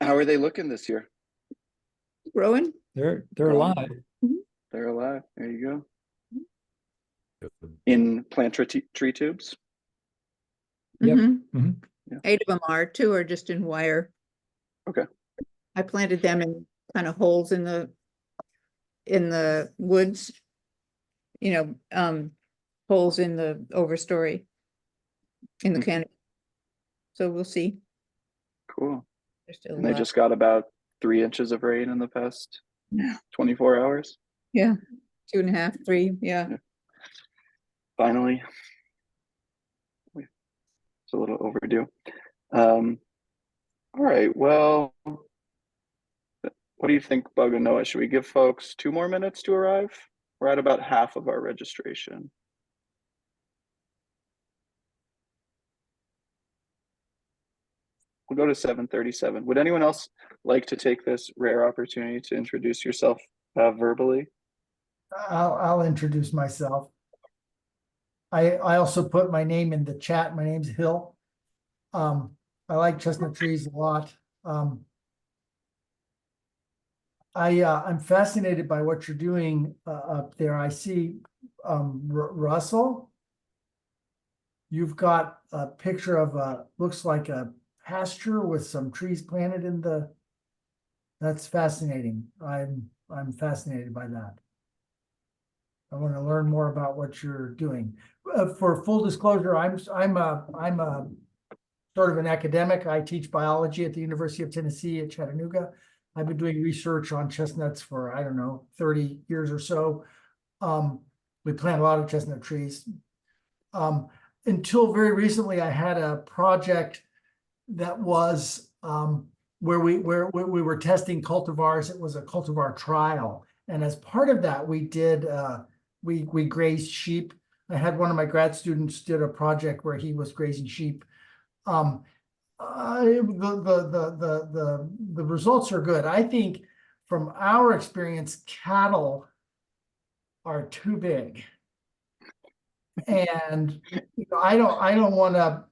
How are they looking this year? Growing. They're Growing. alive. They're alive. There you go. In planter tree tubes. Yep. Mhm. Mhm. Yeah. 8 of them are, 2 are just in wire. Okay. I planted them in kind of holes in the woods, holes in the overstory in the canopy. So we'll see. Cool. They're still And they alive. just got about 3 inches of rain in the past 24 hours. Yeah, 2.5, 3. Yeah. Finally. It's a little overdue. All right. Well, what do you think, Bug and Noah? Should we give folks 2 more minutes to arrive? We're at about half of our registration. We'll go to 7:37. Would anyone else like to take this rare opportunity to introduce yourself verbally? I'll introduce myself. I also put my name in the chat. My name's Hill. I like chestnut trees a lot. I'm fascinated by what you're doing up there. I see Russell. You've got a picture of looks like a pasture with some trees planted in the. That's fascinating. I'm fascinated by that. I want to learn more about what you're doing. For full disclosure, I'm a sort of an academic. I teach biology at the University of Tennessee at Chattanooga. I've been doing research on chestnuts for, I don't know, 30 years or so. We plant a lot of chestnut trees. Until very recently, I had a project that was where we were testing cultivars. It was a cultivar trial, and as part of that, we did we grazed sheep. I had one of my grad students did a project where he was grazing sheep. The results are good. I think from our experience, cattle are too big. And I don't want to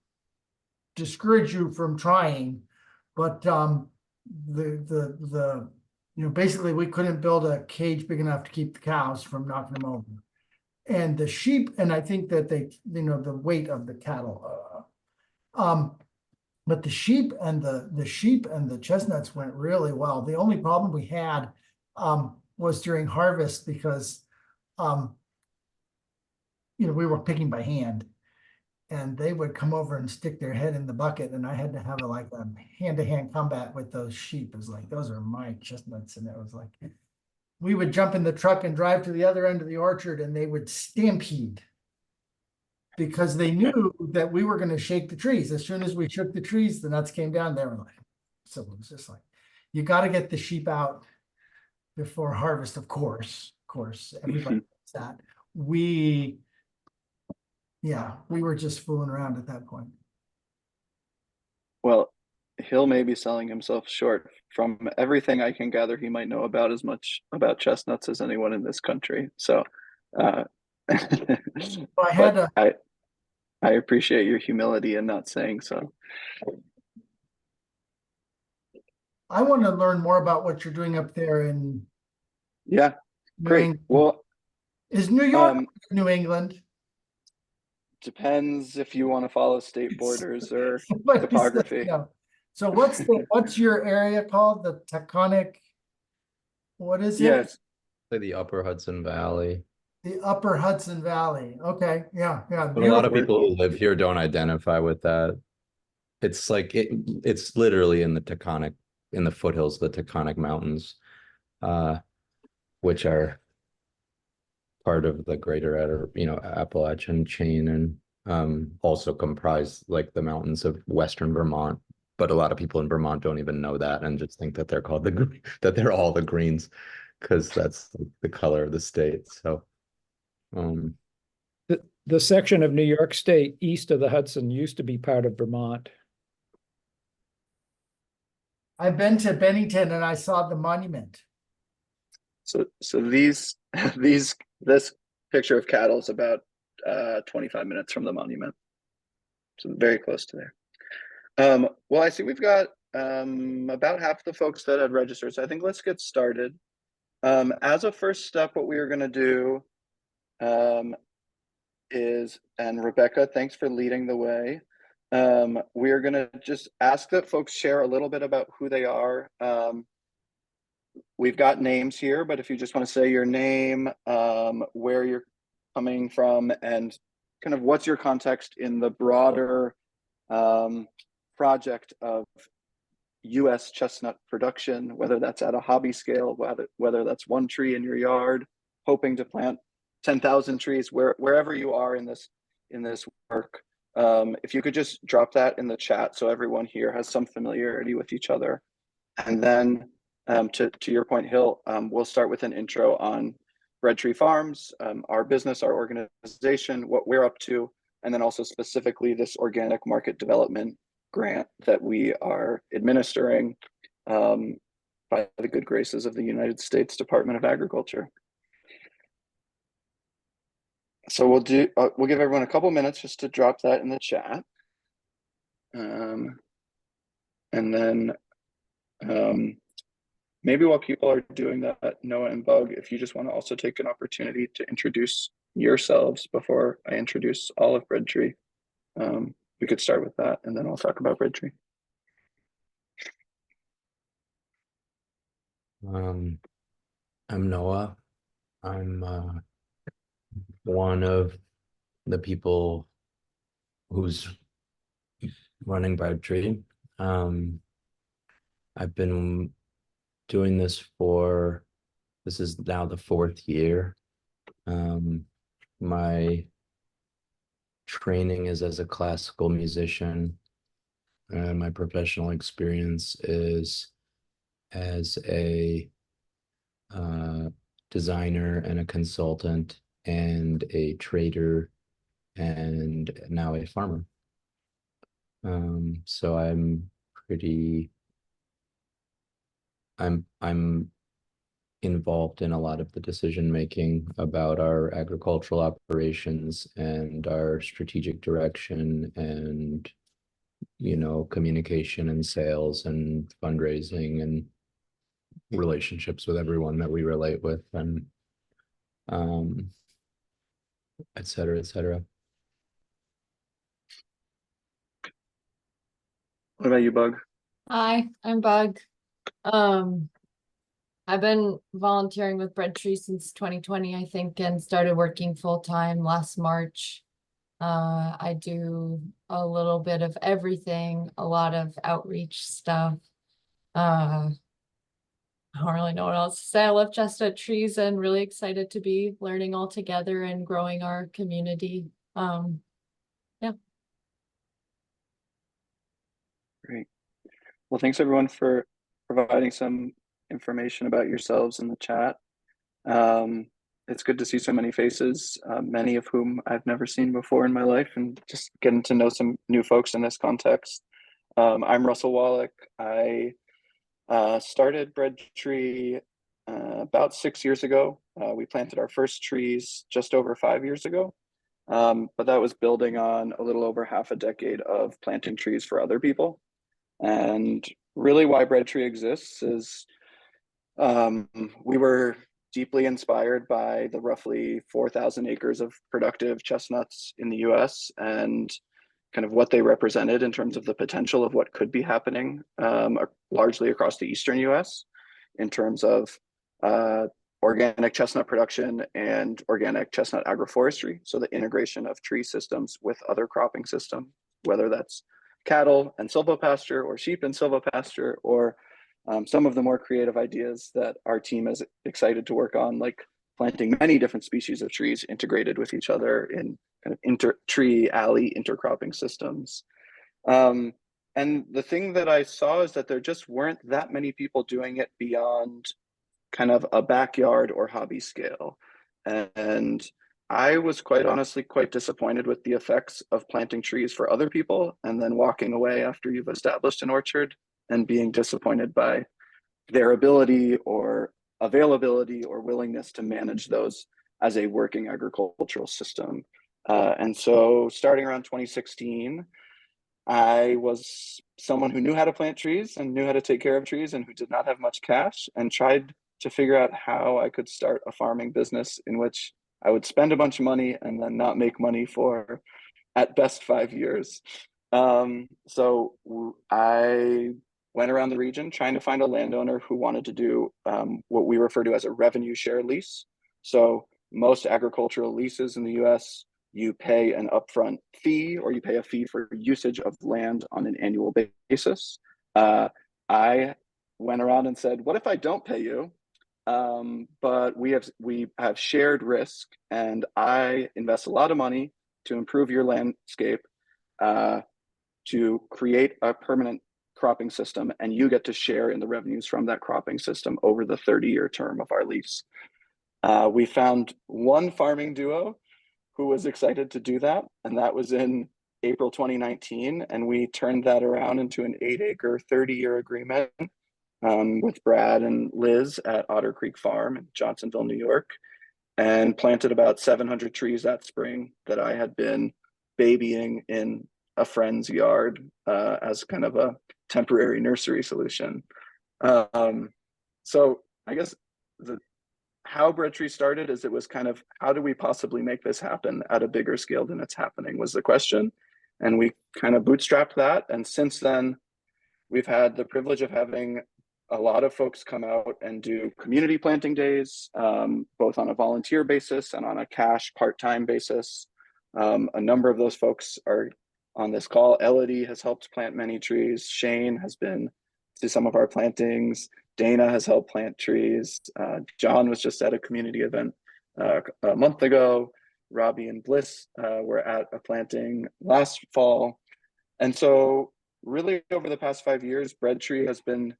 discourage you from trying, but basically we couldn't build a cage big enough to keep the cows from knocking them over, and the sheep, and I think that the weight of the cattle, but the sheep and the chestnuts went really well. The only problem we had was during harvest because we were picking by hand, and they would come over and stick their head in the bucket, and I had to have a hand-to-hand combat with those sheep. It was like, those are my chestnuts, and it was like, we would jump in the truck and drive to the other end of the orchard, and they would stampede because they knew that we were going to shake the trees. As soon as we shook the trees, the nuts came down. They were like, so it was just like, you got to get the sheep out before harvest, of course. Everybody does that. We were just fooling around at that point. Well, Hill may be selling himself short. From everything I can gather, he might know about as much about chestnuts as anyone in this country. So I appreciate your humility in not saying so. I want to learn more about what you're doing up there in Great. Well, is New York New England? Depends if you want to follow state borders or topography. So what's your area called? The Taconic? What is it? Yes. The Upper Hudson Valley. The Upper Hudson Valley. Okay. Yeah. But a lot of people who live here don't identify with that. It's like it's literally in the foothills of the Taconic Mountains, which are part of the greater Appalachian chain, and also comprise like the mountains of Western Vermont. But a lot of people in Vermont don't even know that and just think that they're called that they're all the greens because that's the color of the state. So the section of New York State east of the Hudson used to be part of Vermont. I've been to Bennington and I saw the monument. So this picture of cattle is about 25 minutes from the monument. So very close to there. Well, I see we've got about half the folks that had registered. So I think let's get started. As a first step, what we are going to do is, and Rebecca, thanks for leading the way. We are going to just ask that folks share a little bit about who they are. We've got names here, but if you just want to say your name, where you're coming from, and kind of what's your context in the broader project of US chestnut production, whether that's at a hobby scale, whether that's one tree in your yard, hoping to plant 10,000 trees, wherever you are in this work. If you could just drop that in the chat so everyone here has some familiarity with each other. And then to your point, Hill, we'll start with an intro on Bread Tree Farms, our business, our organization, what we're up to, and then also specifically this organic market development grant that we are administering by the good graces of the United States Department of Agriculture. So we'll give everyone a couple minutes just to drop that in the chat. And then maybe while people are doing that, Noah and Bug, if you just want to also take an opportunity to introduce yourselves before I introduce all of Bread Tree. We could start with that, and then I'll talk about Bread Tree. I'm Noah. I'm one of the people who's running Bread Tree. I've been doing this this is now the 4th year. My training is as a classical musician, and my professional experience is as a designer and a consultant and a trader and now a farmer. So I'm involved in a lot of the decision making about our agricultural operations and our strategic direction and, you know, communication and sales and fundraising and relationships with everyone that we relate with, and et cetera, et cetera. What about you, Bug? Hi, I'm Bug. I've been volunteering with Bread Tree since 2020, I think, and started working full-time last March. I do a little bit of everything, a lot of outreach stuff. I don't really know what else to say. I love chestnut trees and really excited to be learning all together and growing our community. Yeah. Great. Well, thanks everyone for providing some information about yourselves in the chat. It's good to see so many faces, many of whom I've never seen before in my life, and just getting to know some new folks in this context. I'm Russell Wallach. I started Bread Tree about 6 years ago. We planted our first trees just over 5 years ago, but that was building on a little over half a decade of planting trees for other people. And really why Bread Tree exists is we were deeply inspired by the roughly 4,000 acres of productive chestnuts in the US and kind of what they represented in terms of the potential of what could be happening largely across the Eastern US in terms of organic chestnut production and organic chestnut agroforestry. So the integration of tree systems with other cropping systems, whether that's cattle and silvopasture or sheep and silvopasture, or some of the more creative ideas that our team is excited to work on, like planting many different species of trees integrated with each other in kind of tree alley intercropping systems. And the thing that I saw is that there just weren't that many people doing it beyond kind of a backyard or hobby scale. And I was quite honestly quite disappointed with the effects of planting trees for other people and then walking away after you've established an orchard and being disappointed by their ability or availability or willingness to manage those as a working agricultural system. And so starting around 2016, I was someone who knew how to plant trees and knew how to take care of trees and who did not have much cash, and tried to figure out how I could start a farming business in which I would spend a bunch of money and then not make money for at best 5 years. So I went around the region trying to find a landowner who wanted to do what we refer to as a revenue share lease. So most agricultural leases in the US, you pay an upfront fee or you pay a fee for usage of land on an annual basis. I went around and said, what if I don't pay you? But we have shared risk, and I invest a lot of money to improve your landscape, to create a permanent cropping system, and you get to share in the revenues from that cropping system over the 30-year term of our lease. We found one farming duo who was excited to do that, and that was in April 2019, and we turned that around into an 8-acre, 30-year agreement with Brad and Liz at Otter Creek Farm in Johnsonville, New York, and planted about 700 trees that spring that I had been babying in a friend's yard as kind of a temporary nursery solution. So I guess how Bread Tree started is it was kind of, how do we possibly make this happen at a bigger scale than it's happening was the question. And we kind of bootstrapped that. And since then, we've had the privilege of having a lot of folks come out and do community planting days, both on a volunteer basis and on a cash part-time basis. A number of those folks are on this call. Elodie has helped plant many trees. Shane has been to some of our plantings. Dana has helped plant trees. John was just at a community event a month ago. Robbie and Bliss were at a planting last fall. And so really over the past 5 years, Bread Tree has been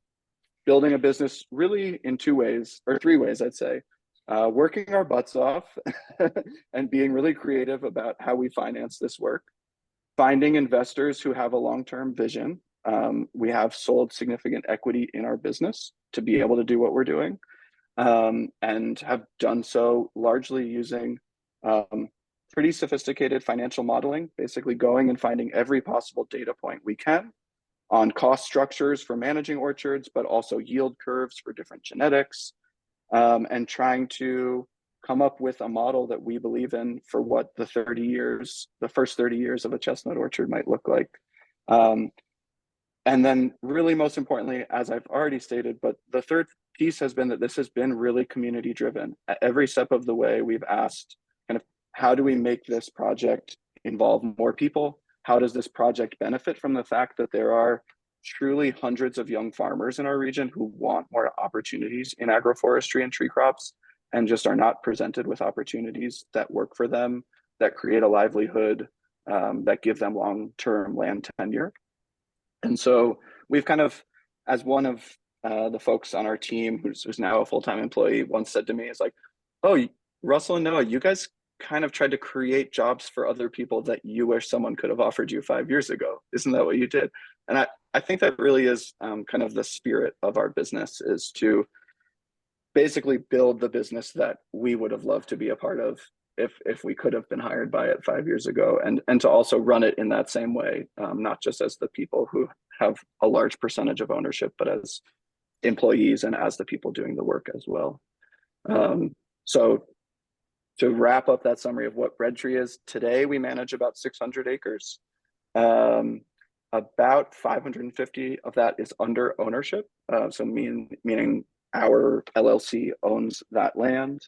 building a business really in 2 ways, or 3 ways, I'd say. Working our butts off and being really creative about how we finance this work. Finding investors who have a long-term vision. We have sold significant equity in our business to be able to do what we're doing, and have done so largely using pretty sophisticated financial modeling, basically going and finding every possible data point we can on cost structures for managing orchards, but also yield curves for different genetics, and trying to come up with a model that we believe in for what the first 30 years of a chestnut orchard might look like. And then really most importantly, as I've already stated, but the third piece has been that this has been really community driven. At every step of the way, we've asked kind of, how do we make this project involve more people? How does this project benefit from the fact that there are truly hundreds of young farmers in our region who want more opportunities in agroforestry and tree crops, and just are not presented with opportunities that work for them, that create a livelihood, that give them long-term land tenure. And so we've kind of, as one of the folks on our team who's now a full-time employee once said to me, it's like, oh, Russell and Noah, you guys kind of tried to create jobs for other people that you wish someone could have offered you 5 years ago. Isn't that what you did? And I think that really is kind of the spirit of our business, is to basically build the business that we would have loved to be a part of if we could have been hired by it 5 years ago, and to also run it in that same way, not just as the people who have a large percentage of ownership, but as employees and as the people doing the work as well. So to wrap up that summary of what Bread Tree is, today we manage about 600 acres. About 550 of that is under ownership, so meaning our LLC owns that land.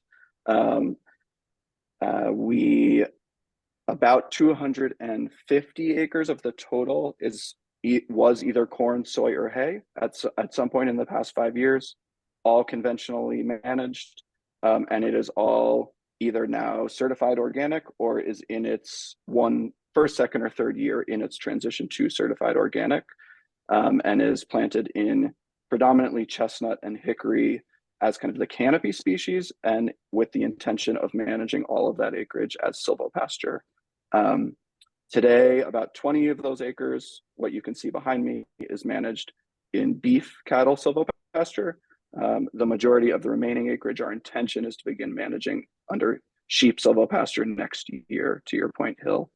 About 250 acres of the total was either corn, soy, or hay at some point in the past 5 years, all conventionally managed, and it is all either now certified organic or is in its first, second, or third year in its transition to certified organic, and is planted in predominantly chestnut and hickory as kind of the canopy species, and with the intention of managing all of that acreage as silvopasture. Today, about 20 of those acres, what you can see behind me, is managed in beef cattle silvopasture. The majority of the remaining acreage, our intention is to begin managing under sheep silvopasture next year, to your point, Hill.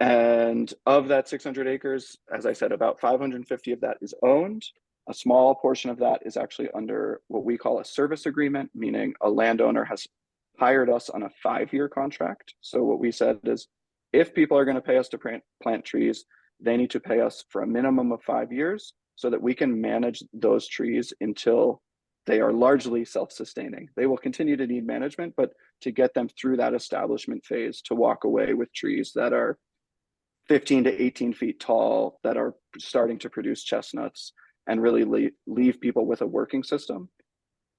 And of that 600 acres, as I said, about 550 of that is owned. A small portion of that is actually under what we call a service agreement, meaning a landowner has hired us on a 5-year contract. So what we said is, if people are going to pay us to plant trees, they need to pay us for a minimum of 5 years so that we can manage those trees until they are largely self-sustaining. They will continue to need management, but to get them through that establishment phase, to walk away with trees that are 15 to 18 feet tall, that are starting to produce chestnuts, and really leave people with a working system.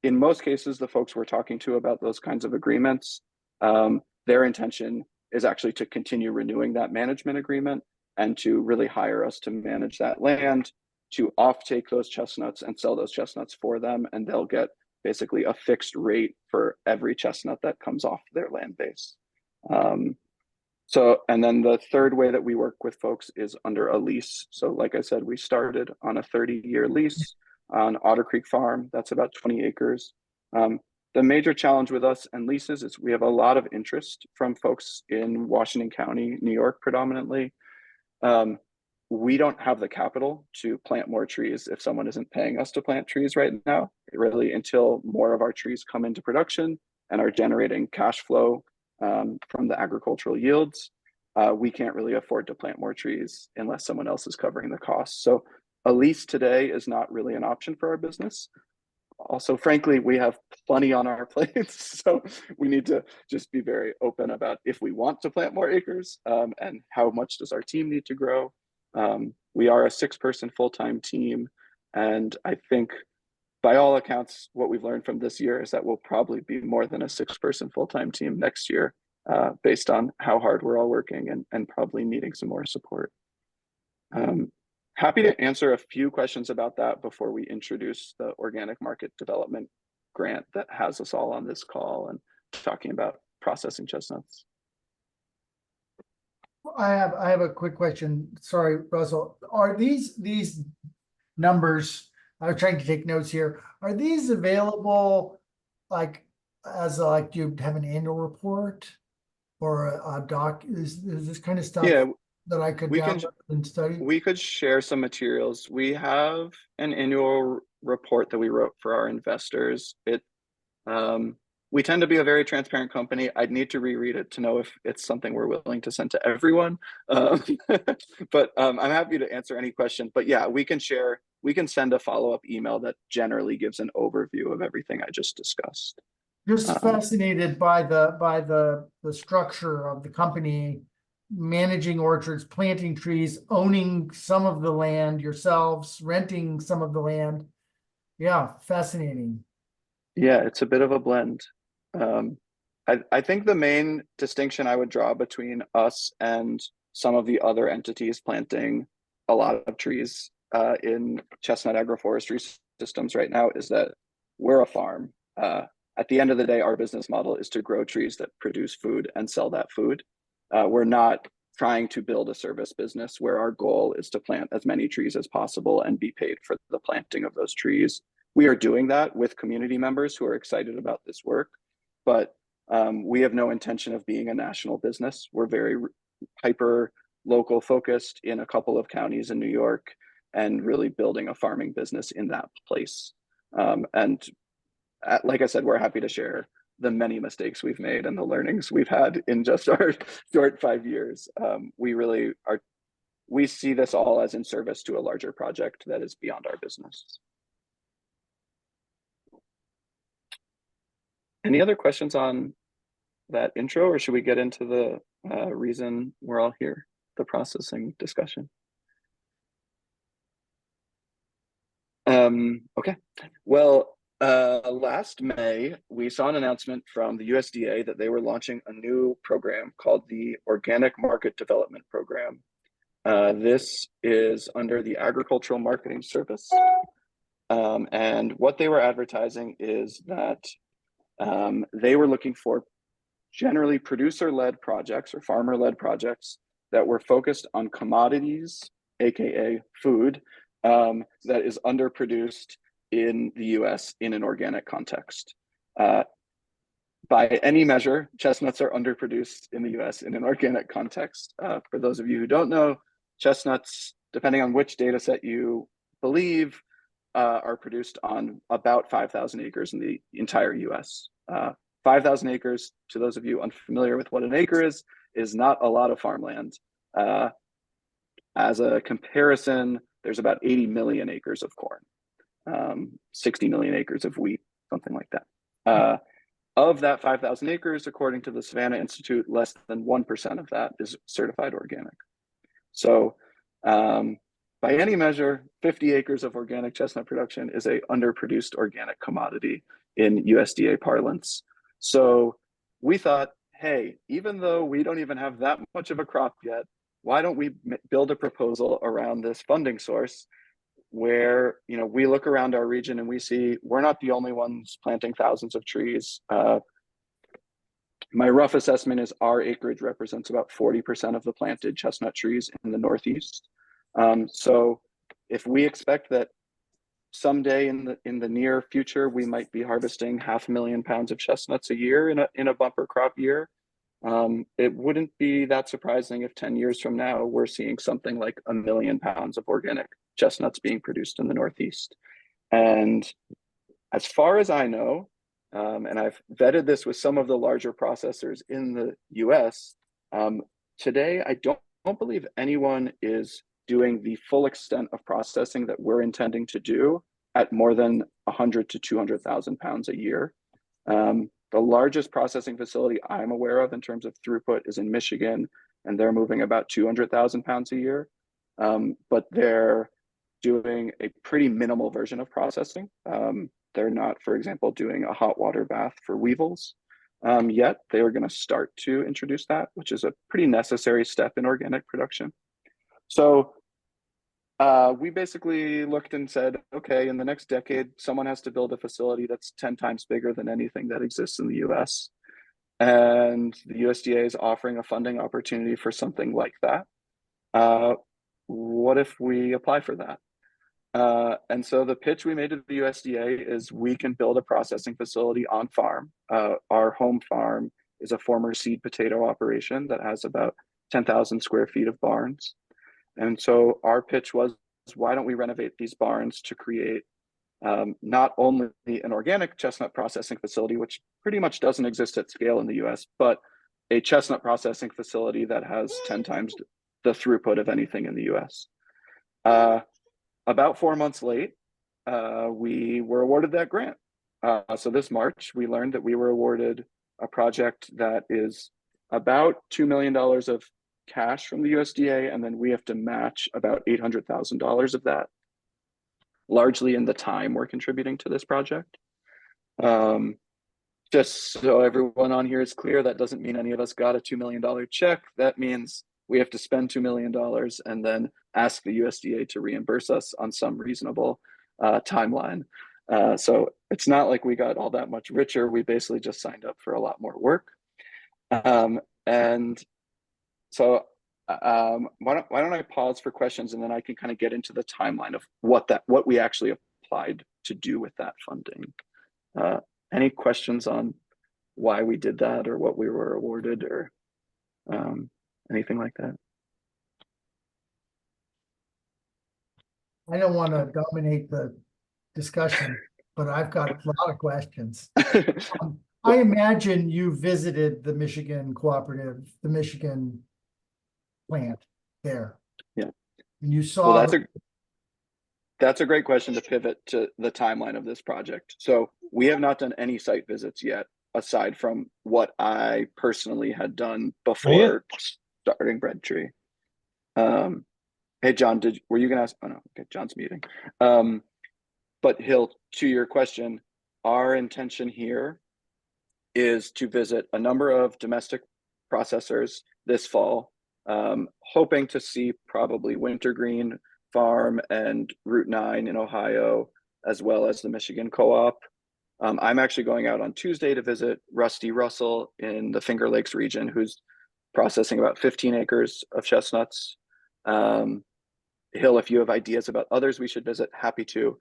In most cases, the folks we're talking to about those kinds of agreements, their intention is actually to continue renewing that management agreement and to really hire us to manage that land, to offtake those chestnuts and sell those chestnuts for them. And they'll get basically a fixed rate for every chestnut that comes off their land base. And then the third way that we work with folks is under a lease. So like I said, we started on a 30-year lease on Otter Creek Farm. That's about 20 acres. The major challenge with us and leases is we have a lot of interest from folks in Washington County, New York predominantly. We don't have the capital to plant more trees if someone isn't paying us to plant trees right now. Really, until more of our trees come into production and are generating cash flow from the agricultural yields, we can't really afford to plant more trees unless someone else is covering the costs. So a lease today is not really an option for our business. Also, frankly, we have plenty on our plates, so we need to just be very open about if we want to plant more acres and how much does our team need to grow. We are a 6-person full-time team, and I think by all accounts, what we've learned from this year is that we'll probably be more than a 6-person full-time team next year, based on how hard we're all working and probably needing some more support. Happy to answer a few questions about that before we introduce the organic market development grant that has us all on this call and talking about processing chestnuts. I have a quick question. Sorry, Russell. Are these numbers, I was trying to take notes here, are these available like as like you have an annual report or a doc? Is this kind of stuff that I could download and study? We could share some materials. We have an annual report that we wrote for our investors. We tend to be a very transparent company. I'd need to reread it to know if it's something we're willing to send to everyone. But I'm happy to answer any question. But yeah, we can send a follow-up email that generally gives an overview of everything I just discussed. Just fascinated by the structure of the company, managing orchards, planting trees, owning some of the land yourselves, renting some of the land. Yeah, fascinating. Yeah, it's a bit of a blend. I think the main distinction I would draw between us and some of the other entities planting a lot of trees in chestnut agroforestry systems right now is that we're a farm. At the end of the day, our business model is to grow trees that produce food and sell that food. We're not trying to build a service business where our goal is to plant as many trees as possible and be paid for the planting of those trees. We are doing that with community members who are excited about this work, but we have no intention of being a national business. We're very hyper local focused in a couple of counties in New York and really building a farming business in that place. Like I said, we're happy to share the many mistakes we've made and the learnings we've had in just our short 5 years. We see this all as in service to a larger project that is beyond our business. Any other questions on that intro, or should we get into the reason we're all here, the processing discussion? Okay, well, last May, we saw an announcement from the USDA that they were launching a new program called the Organic Market Development Program. This is under the Agricultural Marketing Service. And what they were advertising is that they were looking for generally producer-led projects or farmer-led projects that were focused on commodities, aka food, that is underproduced in the US in an organic context. by any measure, chestnuts are underproduced in the US in an organic context. For those of you who don't know, chestnuts, depending on which data set you believe, are produced on about 5,000 acres in the entire US. 5,000 acres, to those of you unfamiliar with what an acre is not a lot of farmland. As a comparison, there's about 80 million acres of corn, 60 million acres of wheat, something like that. Of that 5,000 acres, according to the Savannah Institute, less than 1% of that is certified organic. So by any measure, 50 acres of organic chestnut production is a underproduced organic commodity in USDA parlance. So we thought, hey, even though we don't even have that much of a crop yet, why don't we build a proposal around this funding source where, you know, we look around our region and we see we're not the only ones planting thousands of trees. My rough assessment is our acreage represents about 40% of the planted chestnut trees in the Northeast. So if we expect that someday in the near future, we might be harvesting 500,000 pounds of chestnuts a year in a bumper crop year, it wouldn't be that surprising if 10 years from now, we're seeing something like 1 million pounds of organic chestnuts being produced in the Northeast. And as far as I know, and I've vetted this with some of the larger processors in the US, today I don't believe anyone is doing the full extent of processing that we're intending to do at more than 100 to 200,000 pounds a year. The largest processing facility I'm aware of in terms of throughput is in Michigan, and they're moving about 200,000 pounds a year. But they're doing a pretty minimal version of processing. They're not, for example, doing a hot water bath for weevils yet. They are going to start to introduce that, which is a pretty necessary step in organic production. So we basically looked and said, okay, in the next decade, someone has to build a facility that's 10 times bigger than anything that exists in the US. And the USDA is offering a funding opportunity for something like that. What if we apply for that? And so the pitch we made to the USDA is we can build a processing facility on farm. Our home farm is a former seed potato operation that has about 10,000 square feet of barns. And so our pitch was, why don't we renovate these barns to create not only an organic chestnut processing facility, which pretty much doesn't exist at scale in the US, but a chestnut processing facility that has 10 times the throughput of anything in the US. About 4 months late, we were awarded that grant. So this March, we learned that we were awarded a project that is about $2 million of cash from the USDA, and then we have to match about $800,000 of that, largely in the time we're contributing to this project. Just so everyone on here is clear, that doesn't mean any of us got a $2 million check. That means we have to spend $2 million and then ask the USDA to reimburse us on some reasonable timeline. So it's not like we got all that much richer. We basically just signed up for a lot more work. And so why don't I pause for questions, and then I can kind of get into the timeline of what we actually applied to do with that funding. Any questions on why we did that or what we were awarded or anything like that? I don't want to dominate the discussion, but I've got a lot of questions. I imagine you visited the Michigan cooperative, the Michigan plant there. Yeah. And you saw. Well, that's a great question to pivot to the timeline of this project. So we have not done any site visits yet, aside from what I personally had done before starting Bread Tree. Hey, John, were you gonna ask? Oh no, okay, John's muting. But Hill, to your question, our intention here is to visit a number of domestic processors this fall, hoping to see probably Wintergreen Farm and Route 9 in Ohio, as well as the Michigan Co-op. I'm actually going out on Tuesday to visit Rusty Russell in the Finger Lakes region, who's processing about 15 acres of chestnuts. Hill, if you have ideas about others we should visit, happy to.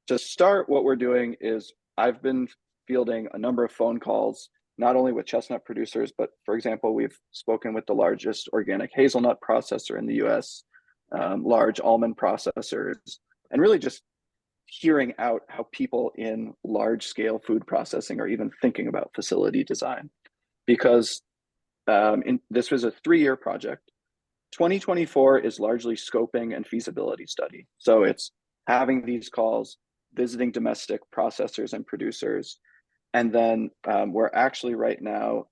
To start, what we're doing is I've been fielding a number of phone calls not only with chestnut producers, but for example, we've spoken with the largest organic hazelnut processor in the US, large almond processors, and really just hearing out how people in large scale food processing are even thinking about facility design. Because this was a 3-year project. 2024 is largely scoping and feasibility study. So it's having these calls, visiting domestic processors and producers. And then we're actually right now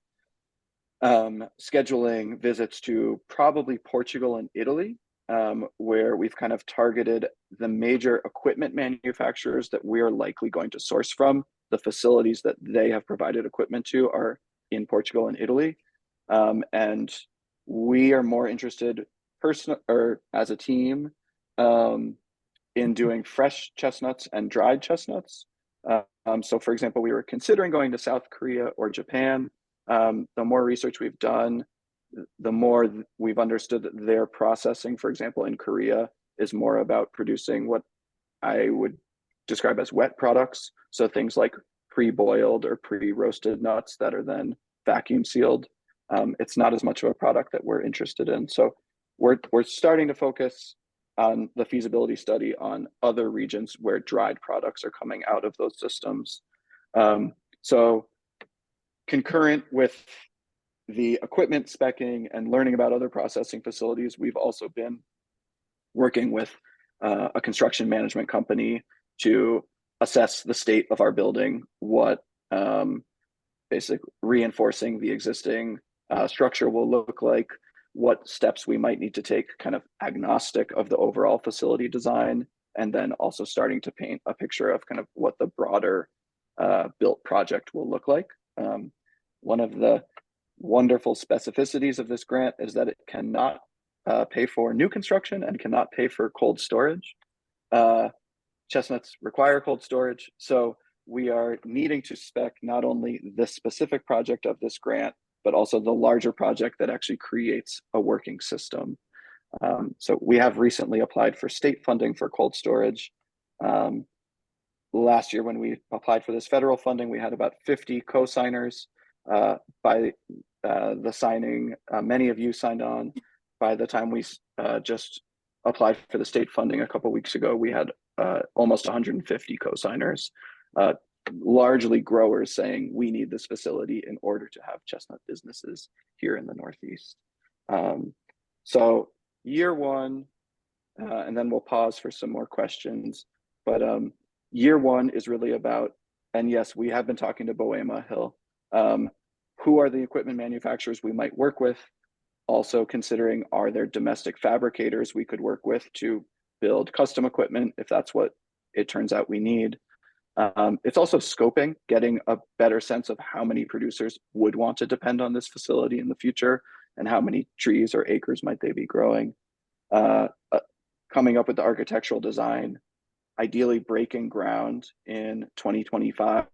scheduling visits to probably Portugal and Italy, where we've kind of targeted the major equipment manufacturers that we are likely going to source from. The facilities that they have provided equipment to are in Portugal and Italy. And we are more interested as a team in doing fresh chestnuts and dried chestnuts. So for example, we were considering going to South Korea or Japan. The more research we've done, the more we've understood that their processing, for example, in Korea, is more about producing what I would describe as wet products. So things like pre-boiled or pre-roasted nuts that are then vacuum sealed. It's not as much of a product that we're interested in. So we're starting to focus on the feasibility study on other regions where dried products are coming out of those systems. So concurrent with the equipment speccing and learning about other processing facilities, we've also been working with a construction management company to assess the state of our building, what basically reinforcing the existing structure will look like, what steps we might need to take kind of agnostic of the overall facility design, and then also starting to paint a picture of kind of what the broader built project will look like. One of the wonderful specificities of this grant is that it cannot pay for new construction and cannot pay for cold storage. Chestnuts require cold storage, so we are needing to spec not only the specific project of this grant, but also the larger project that actually creates a working system. So we have recently applied for state funding for cold storage. Last year when we applied for this federal funding, we had about 50 co-signers. By the signing, many of you signed on. By the time we just applied for the state funding a couple of weeks ago, we had almost 150 co-signers, largely growers saying we need this facility in order to have chestnut businesses here in the Northeast. So year one, and then we'll pause for some more questions, but year one is really about, and yes, we have been talking to Boema Hill, who are the equipment manufacturers we might work with, also considering are there domestic fabricators we could work with to build custom equipment if that's what it turns out we need. It's also scoping, getting a better sense of how many producers would want to depend on this facility in the future and how many trees or acres might they be growing. Coming up with the architectural design, ideally breaking ground in 2025,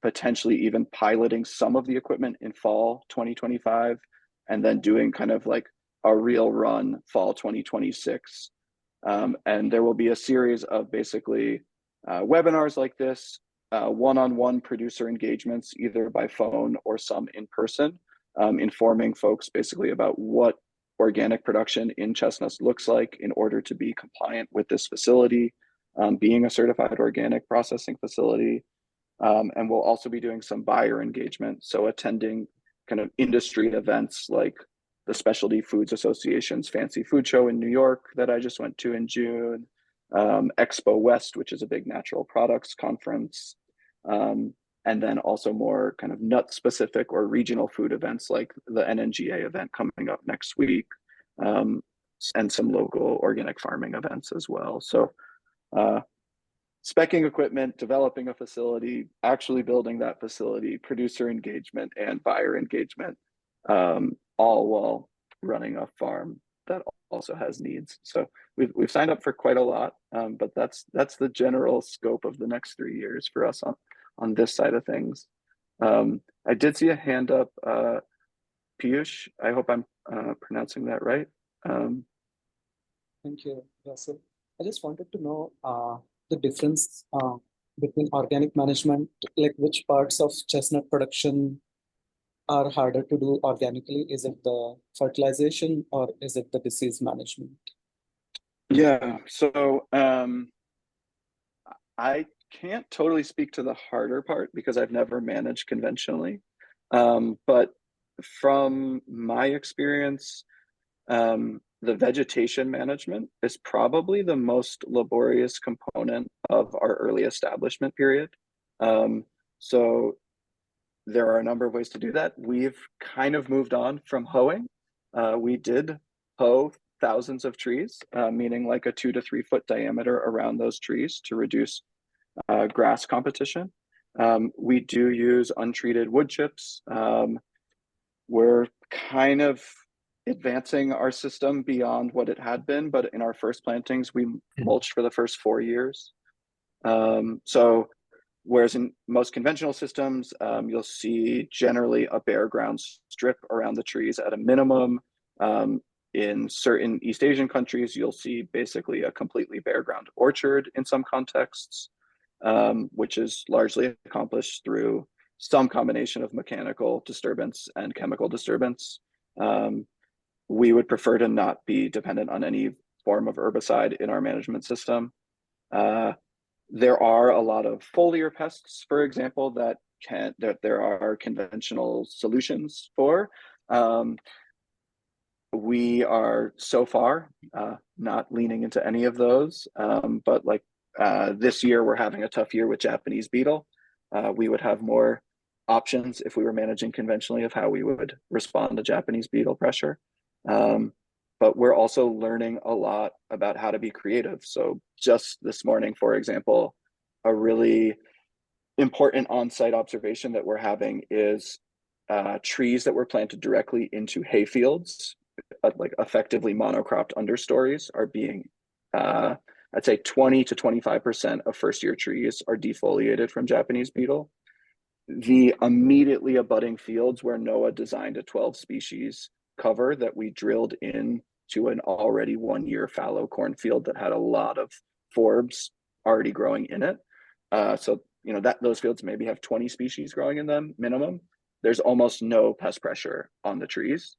potentially even piloting some of the equipment in fall 2025, and then doing kind of like a real run fall 2026. And there will be a series of basically webinars like this, one-on-one producer engagements, either by phone or some in person, informing folks basically about what organic production in chestnuts looks like in order to be compliant with this facility, being a certified organic processing facility. And we'll also be doing some buyer engagement, so attending kind of industry events like the Specialty Foods Association's Fancy Food Show in New York that I just went to in June, Expo West, which is a big natural products conference, and then also more kind of nut specific or regional food events like the NNGA event coming up next week, and some local organic farming events as well. So speccing equipment, developing a facility, actually building that facility, producer engagement and buyer engagement, all while running a farm that also has needs. So we've signed up for quite a lot, but that's the general scope of the next 3 years for us on this side of things. I did see a hand up, Piyush. I hope I'm pronouncing that right. Thank you, Russell. I just wanted to know the difference between organic management, like which parts of chestnut production are harder to do organically? Is it the fertilization or is it the disease management? Yeah, so I can't totally speak to the harder part because I've never managed conventionally. But from my experience, the vegetation management is probably the most laborious component of our early establishment period. So there are a number of ways to do that. We've kind of moved on from hoeing. We did hoe thousands of trees, meaning like a 2 to 3 foot diameter around those trees to reduce grass competition. We do use untreated wood chips. We're kind of advancing our system beyond what it had been, but in our first plantings, we mulched for the first 4 years. So whereas in most conventional systems, you'll see generally a bare ground strip around the trees at a minimum. In certain East Asian countries, you'll see basically a completely bare ground orchard in some contexts, which is largely accomplished through some combination of mechanical disturbance and chemical disturbance. We would prefer to not be dependent on any form of herbicide in our management system. There are a lot of foliar pests, for example, that there are conventional solutions for. We are so far not leaning into any of those, but like this year we're having a tough year with Japanese beetle. We would have more options if we were managing conventionally of how we would respond to Japanese beetle pressure. But we're also learning a lot about how to be creative. So just this morning, for example, a really important on-site observation that we're having is trees that were planted directly into hay fields, like effectively monocropped understories, are being, I'd say 20 to 25% of first-year trees are defoliated from Japanese beetle. The immediately abutting fields where NOAA designed a 12 species cover that we drilled in to an already 1 year fallow cornfield that had a lot of forbs already growing in it. So, you know, that those fields maybe have 20 species growing in them minimum. There's almost no pest pressure on the trees.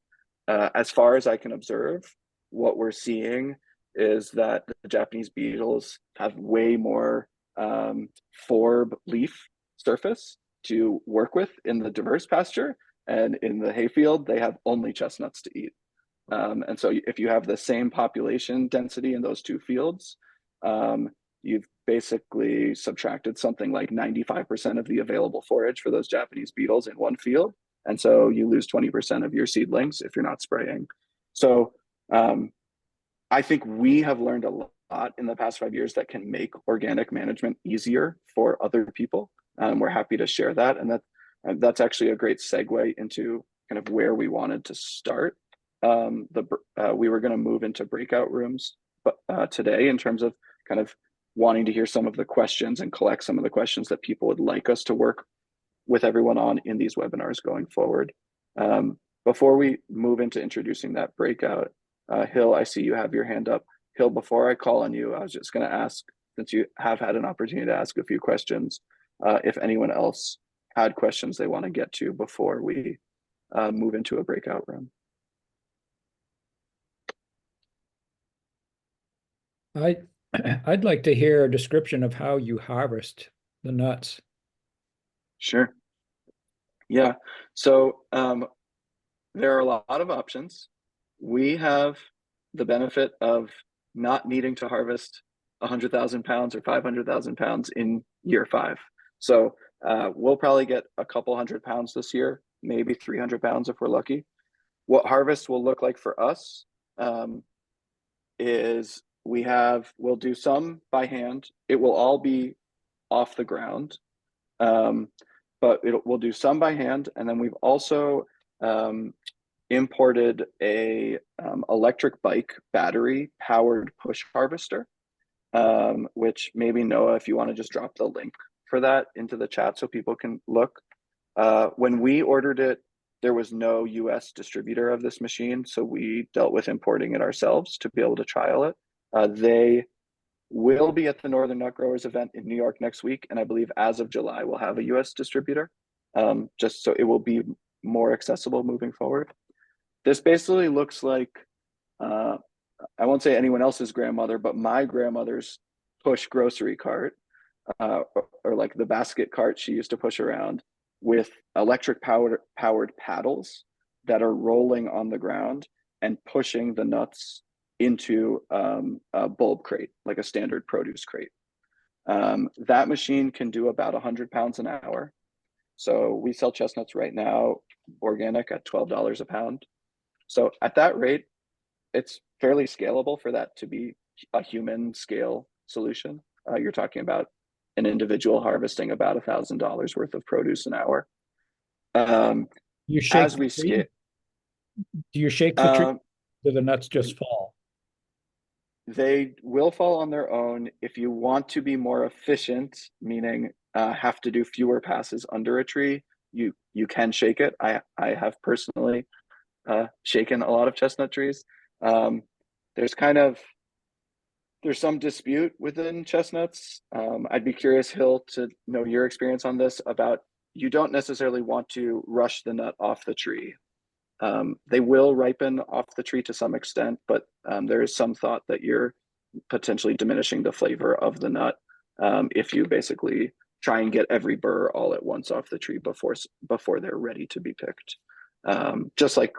As far as I can observe, what we're seeing is that the Japanese beetles have way more forb leaf surface to work with in the diverse pasture, and in the hayfield they have only chestnuts to eat. And so if you have the same population density in those two fields, you've basically subtracted something like 95% of the available forage for those Japanese beetles in one field. And so you lose 20% of your seedlings if you're not spraying. So I think we have learned a lot in the past 5 years that can make organic management easier for other people. We're happy to share that. And that's actually a great segue into kind of where we wanted to start. We were going to move into breakout rooms today in terms of kind of wanting to hear some of the questions and collect some of the questions that people would like us to work with everyone on in these webinars going forward. Before we move into introducing that breakout, Hill, I see you have your hand up. Hill, before I call on you, I was just going to ask, since you have had an opportunity to ask a few questions, if anyone else had questions they want to get to before we move into a breakout room. I'd like to hear a description of how you harvest the nuts. Sure. Yeah. So there are a lot of options. We have the benefit of not needing to harvest 100,000 pounds or 500,000 pounds in year 5. So we'll probably get a couple 100 pounds this year, maybe 300 pounds if we're lucky. What harvest will look like for us is we'll do some by hand. It will all be off the ground, but we'll do some by hand. And then we've also imported a electric bike battery powered push harvester, which maybe Noah, if you want to just drop the link for that into the chat so people can look. When we ordered it, there was no US distributor of this machine, so we dealt with importing it ourselves to be able to trial it. They Will be at the Northern Nut Growers event in New York next week, and I believe as of July we'll have a US distributor, just so it will be more accessible moving forward. This basically looks like, I won't say anyone else's grandmother, but my grandmother's push grocery cart, or like the basket cart she used to push around, with electric powered paddles that are rolling on the ground and pushing the nuts into a bulb crate, like a standard produce crate. That machine can do about 100 pounds an hour. So we sell chestnuts right now, organic, at $12 a pound. So at that rate, it's fairly scalable for that to be a human scale solution. You're talking about an individual harvesting about $1,000 worth of produce an hour. You shake As we the tree? scale, Do you shake the tree? Do the nuts just fall? they will fall on their own. If you want to be more efficient, meaning have to do fewer passes under a tree, you can shake it. I have personally shaken a lot of chestnut trees. There's some dispute within chestnuts. I'd be curious, Hill, to know your experience on this. About, you don't necessarily want to rush the nut off the tree. They will ripen off the tree to some extent, but there is some thought that you're potentially diminishing the flavor of the nut if you basically try and get every burr all at once off the tree before they're ready to be picked. Just like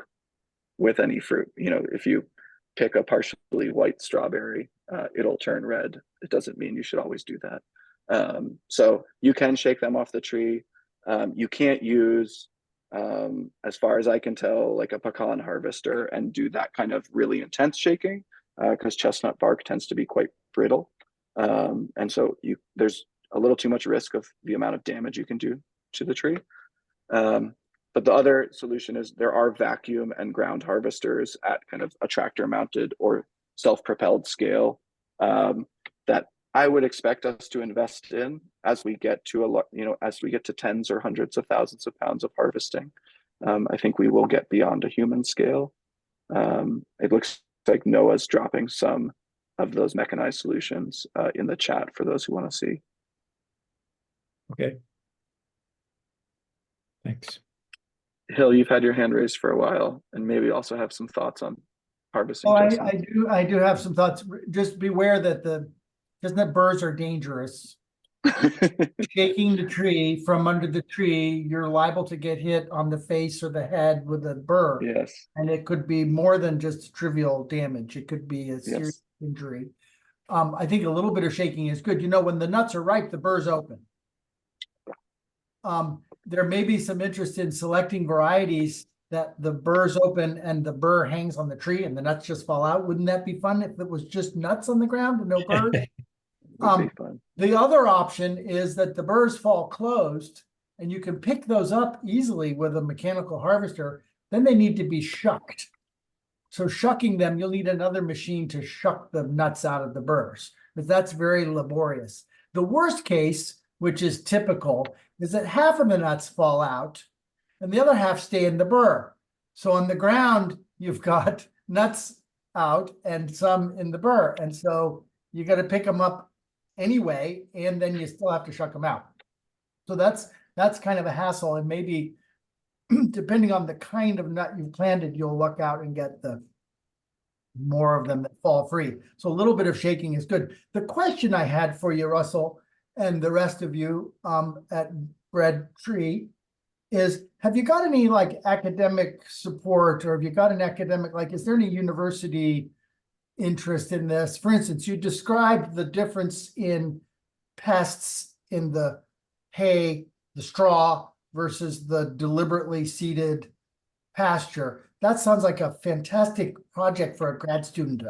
with any fruit, if you pick a partially white strawberry, it'll turn red. It doesn't mean you should always do that. So you can shake them off the tree. You can't use, as far as I can tell, like a pecan harvester and do that kind of really intense shaking, because chestnut bark tends to be quite brittle. And so there's a little too much risk of the amount of damage you can do to the tree. But the other solution is there are vacuum and ground harvesters at kind of a tractor mounted or self-propelled scale that I would expect us to invest in as we get to as we get to tens or hundreds of thousands of pounds of harvesting. I think we will get beyond a human scale. It looks like Noah's dropping some of those mechanized solutions in the chat for those who want to see. Okay. Thanks. Hill, you've had your hand raised for a while, and maybe also have some thoughts on harvesting. Oh, chestnuts. I do have some thoughts. Just beware that the chestnut burrs are dangerous. Shaking the tree from under the tree, you're liable to get hit on the face or the head with a burr. Yes. And it could be more than just trivial damage. It could be a serious injury. I think a little bit of shaking is good. When the nuts are ripe, the burr's open. There may be some interest in selecting varieties that the burr's open and the burr hangs on the tree and the nuts just fall out. Wouldn't that be fun if it was just nuts on the ground and no burrs? Would be fun. The other option is that the burrs fall closed and you can pick those up easily with a mechanical harvester. Then they need to be shucked. So shucking them, you'll need another machine to shuck the nuts out of the burrs, because that's very laborious. The worst case, which is typical, is that half of the nuts fall out and the other half stay in the burr. So on the ground, you've got nuts out and some in the burr. And so you got to pick them up anyway, and then you still have to shuck them out. So that's kind of a hassle, and maybe depending on the kind of nut you've planted, you'll luck out and get the more of them that fall free. So a little bit of shaking is good. The question I had for you, Russell, and the rest of you at Bread Tree is, have you got any like academic support, or have you got an academic, is there any university interest in this? For instance, you described the difference in pests in the hay, the straw, versus the deliberately seeded pasture. That sounds like a fantastic project for a grad student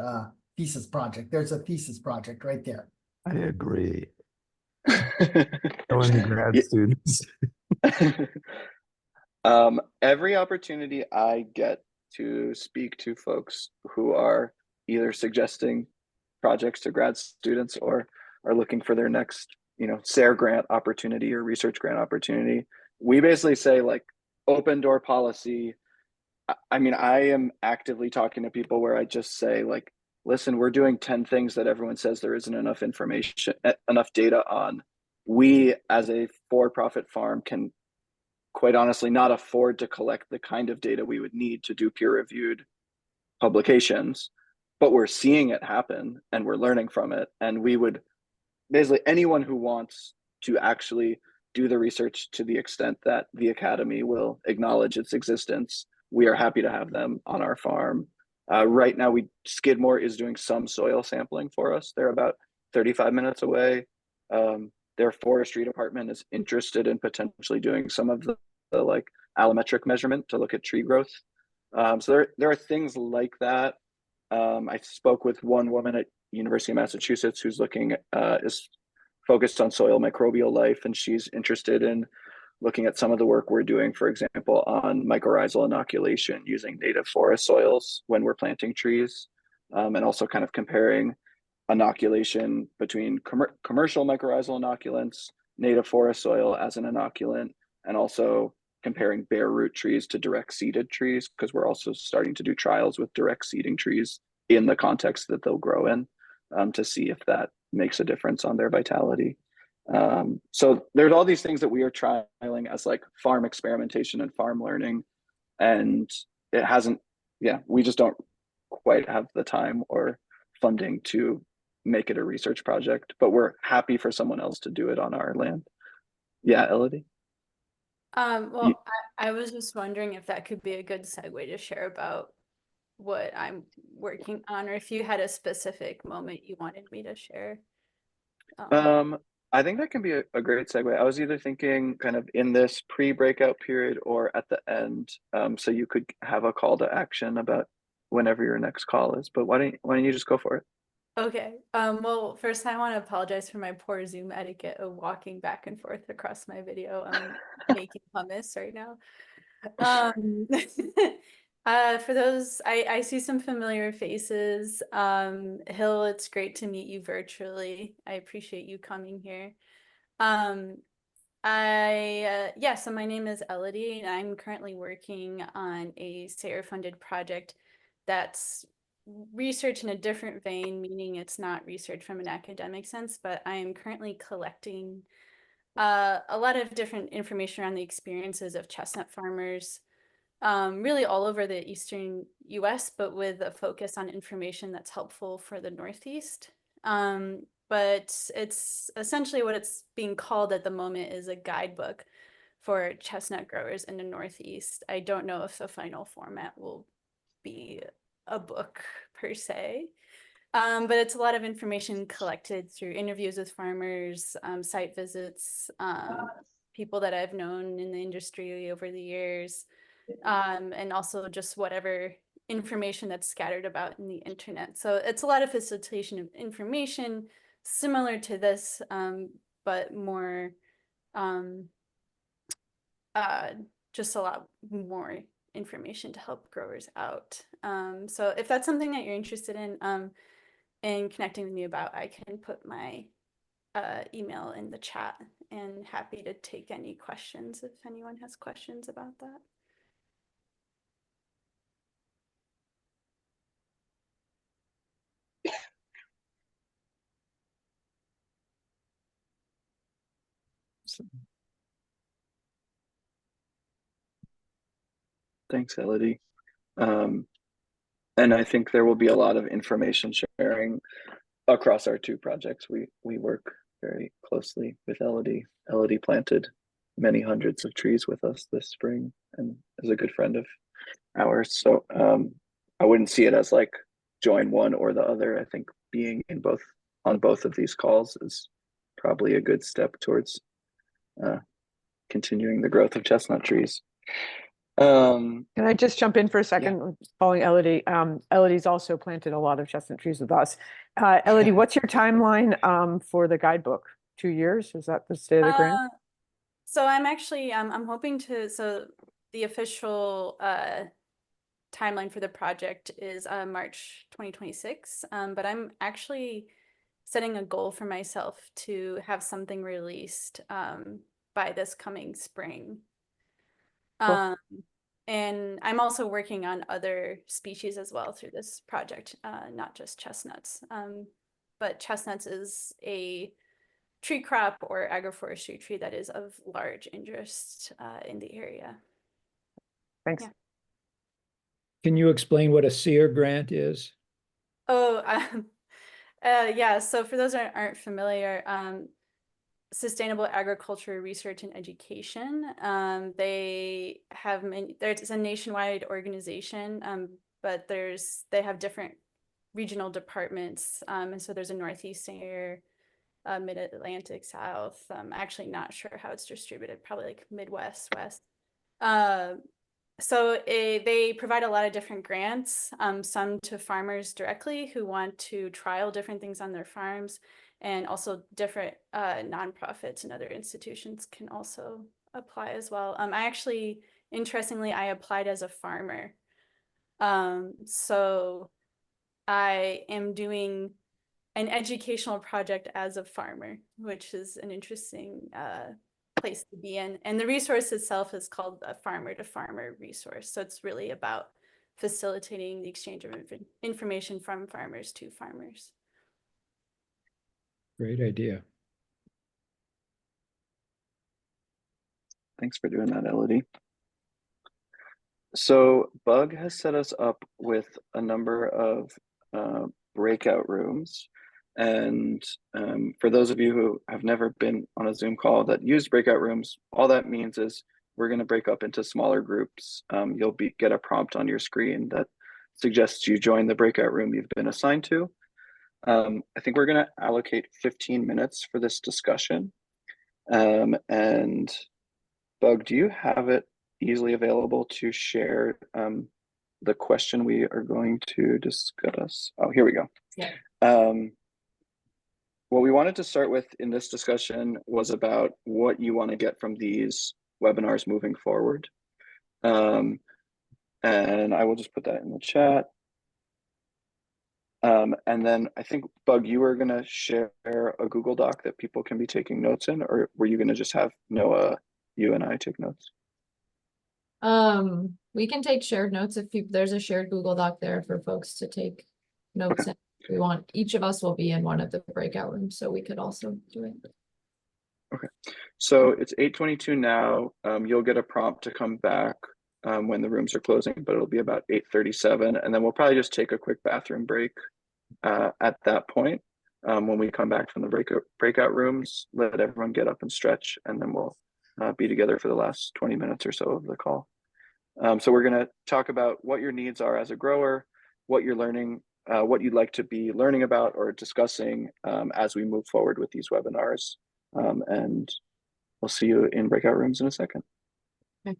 thesis project. There's a thesis project right there. I agree. Going to grad students. Every opportunity I get to speak to folks who are either suggesting projects to grad students or are looking for their next, SARE grant opportunity or research grant opportunity, we basically say open door policy. I mean, I am actively talking to people where I just say listen, we're doing 10 things that everyone says there isn't enough information, enough data on. We, as a for-profit farm, can quite honestly not afford to collect the kind of data we would need to do peer-reviewed publications, but we're seeing it happen and we're learning from it. And we would basically, anyone who wants to actually do the research to the extent that the Academy will acknowledge its existence, we are happy to have them on our farm. Right now, Skidmore is doing some soil sampling for us. They're about 35 minutes away. Their forestry department is interested in potentially doing some of the like allometric measurement to look at tree growth. So there are things like that. I spoke with one woman at University of Massachusetts who's looking is focused on soil microbial life, and she's interested in looking at some of the work we're doing, for example, on mycorrhizal inoculation using native forest soils when we're planting trees, and also kind of comparing inoculation between commercial mycorrhizal inoculants, native forest soil as an inoculant, and also comparing bare root trees to direct seeded trees, because we're also starting to do trials with direct seeding trees in the context that they'll grow in, to see if that makes a difference on their vitality. So there's all these things that we are trialing as like farm experimentation and farm learning, and it hasn't, we just don't quite have the time or funding to make it a research project, but we're happy for someone else to do it on our land. Yeah, Elodie? Well, I was just wondering if that could be a good segue to share about what I'm working on, or if you had a specific moment you wanted me to share. I think that can be a great segue. I was either thinking kind of in this pre-breakout period or at the end, so you could have a call to action about whenever your next call is. But why don't you just go for it? Okay. Well, first I want to apologize for my poor Zoom etiquette of walking back and forth across my video. I'm making hummus right now. For those, I see some familiar faces. Hill, it's great to meet you virtually. I appreciate you coming here. So my name is Elodie, and I'm currently working on a SARE-funded project that's research in a different vein, meaning it's not research from an academic sense, but I am currently collecting a lot of different information around the experiences of chestnut farmers, really all over the eastern US, but with a focus on information that's helpful for the Northeast. But it's essentially what it's being called at the moment is a guidebook for chestnut growers in the Northeast. I don't know if the final format will be a book per se, but it's a lot of information collected through interviews with farmers, site visits, people that I've known in the industry over the years, and also just whatever information that's scattered about in the internet. So it's a lot of facilitation of information similar to this, but more, just a lot more information to help growers out. So if that's something that you're interested in connecting with me about, I can put my email in the chat, and happy to take any questions if anyone has questions about that. Thanks, Elodie. And I think there will be a lot of information sharing across our two projects. We work very closely with Elodie. Elodie planted many hundreds of trees with us this spring and is a good friend of ours. So I wouldn't see it as like join one or the other. I think being on both of these calls is probably a good step towards continuing the growth of chestnut trees. Can I just jump in for a second, following Elodie? Elodie's also planted a lot of chestnut trees with us. Elodie, what's your timeline for the guidebook? 2 years? Is that the state of the grant? So I'm actually, I'm hoping to, so the official timeline for the project is March 2026, but I'm actually setting a goal for myself to have something released by this coming spring. Cool. And I'm also working on other species as well through this project, not just chestnuts. But chestnuts is a tree crop or agroforestry tree that is of large interest in the area. Thanks. Yeah. Can you explain what a SEER grant is? Oh, yeah. So for those that aren't familiar, Sustainable Agriculture Research and Education. They have there's a nationwide organization, but they have different regional departments. And so there's a Northeast SEER, Mid-Atlantic, South. I'm actually not sure how it's distributed, probably like Midwest, West. So they provide a lot of different grants, some to farmers directly who want to trial different things on their farms, and also different nonprofits and other institutions can also apply as well. I actually, interestingly, I applied as a farmer. So I am doing an educational project as a farmer, which is an interesting place to be in. And the resource itself is called a farmer to farmer resource. So it's really about facilitating the exchange of information from farmers to farmers. Great idea. Thanks for doing that, Elodie. So Bug has set us up with a number of breakout rooms. And for those of you who have never been on a Zoom call that use breakout rooms, all that means is we're going to break up into smaller groups. You'll get a prompt on your screen that suggests you join the breakout room you've been assigned to. I think we're going to allocate 15 minutes for this discussion. And Bug, do you have it easily available to share the question we are going to discuss? Oh, here we go. Yeah. What we wanted to start with in this discussion was about what you want to get from these webinars moving forward. And I will just put that in the chat. And then I think, Bug, you were going to share a Google Doc that people can be taking notes in, or were you going to just have Noah, you and I take notes? We can take shared notes if there's a shared Google Doc there for folks to take notes in. We want, each of us will be in one of the breakout rooms, so we could also do it. Okay, so it's 8:22 now. You'll get a prompt to come back when the rooms are closing, but it'll be about 8:37, and then we'll probably just take a quick bathroom break at that point. When we come back from the breakout rooms, let everyone get up and stretch, and then we'll be together for the last 20 minutes or so of the call. So we're going to talk about what your needs are as a grower, what you're learning, what you'd like to be learning about or discussing as we move forward with these webinars. And we'll see you in breakout rooms in a second. Okay.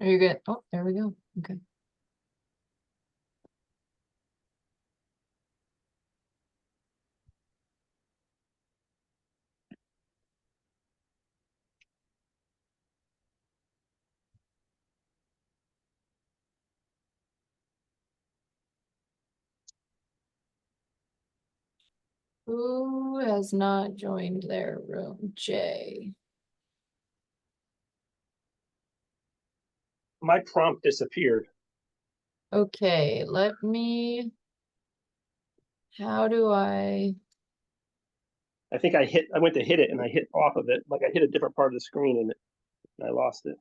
Are you good? Oh, there we go. Okay. Who has not joined their room? Jay. My prompt disappeared. Okay, let me. How do I? I think I went to hit it and I hit off of it. Like I hit a different part of the screen and I lost it.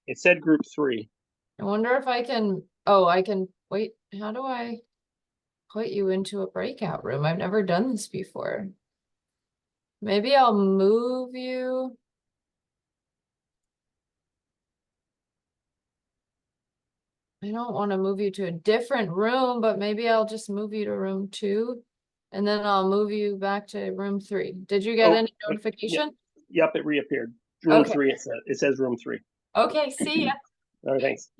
It said group 3. I wonder if I can. Oh, I can wait. How do I put you into a breakout room? I've never done this before. Maybe I'll move you. I don't want to move you to a different room, but maybe I'll just move you to room 2 and then I'll move you back to room 3. Did you get any notification? Yep, it reappeared. Room Okay. 3, it says room 3. Okay, see ya. All right, thanks.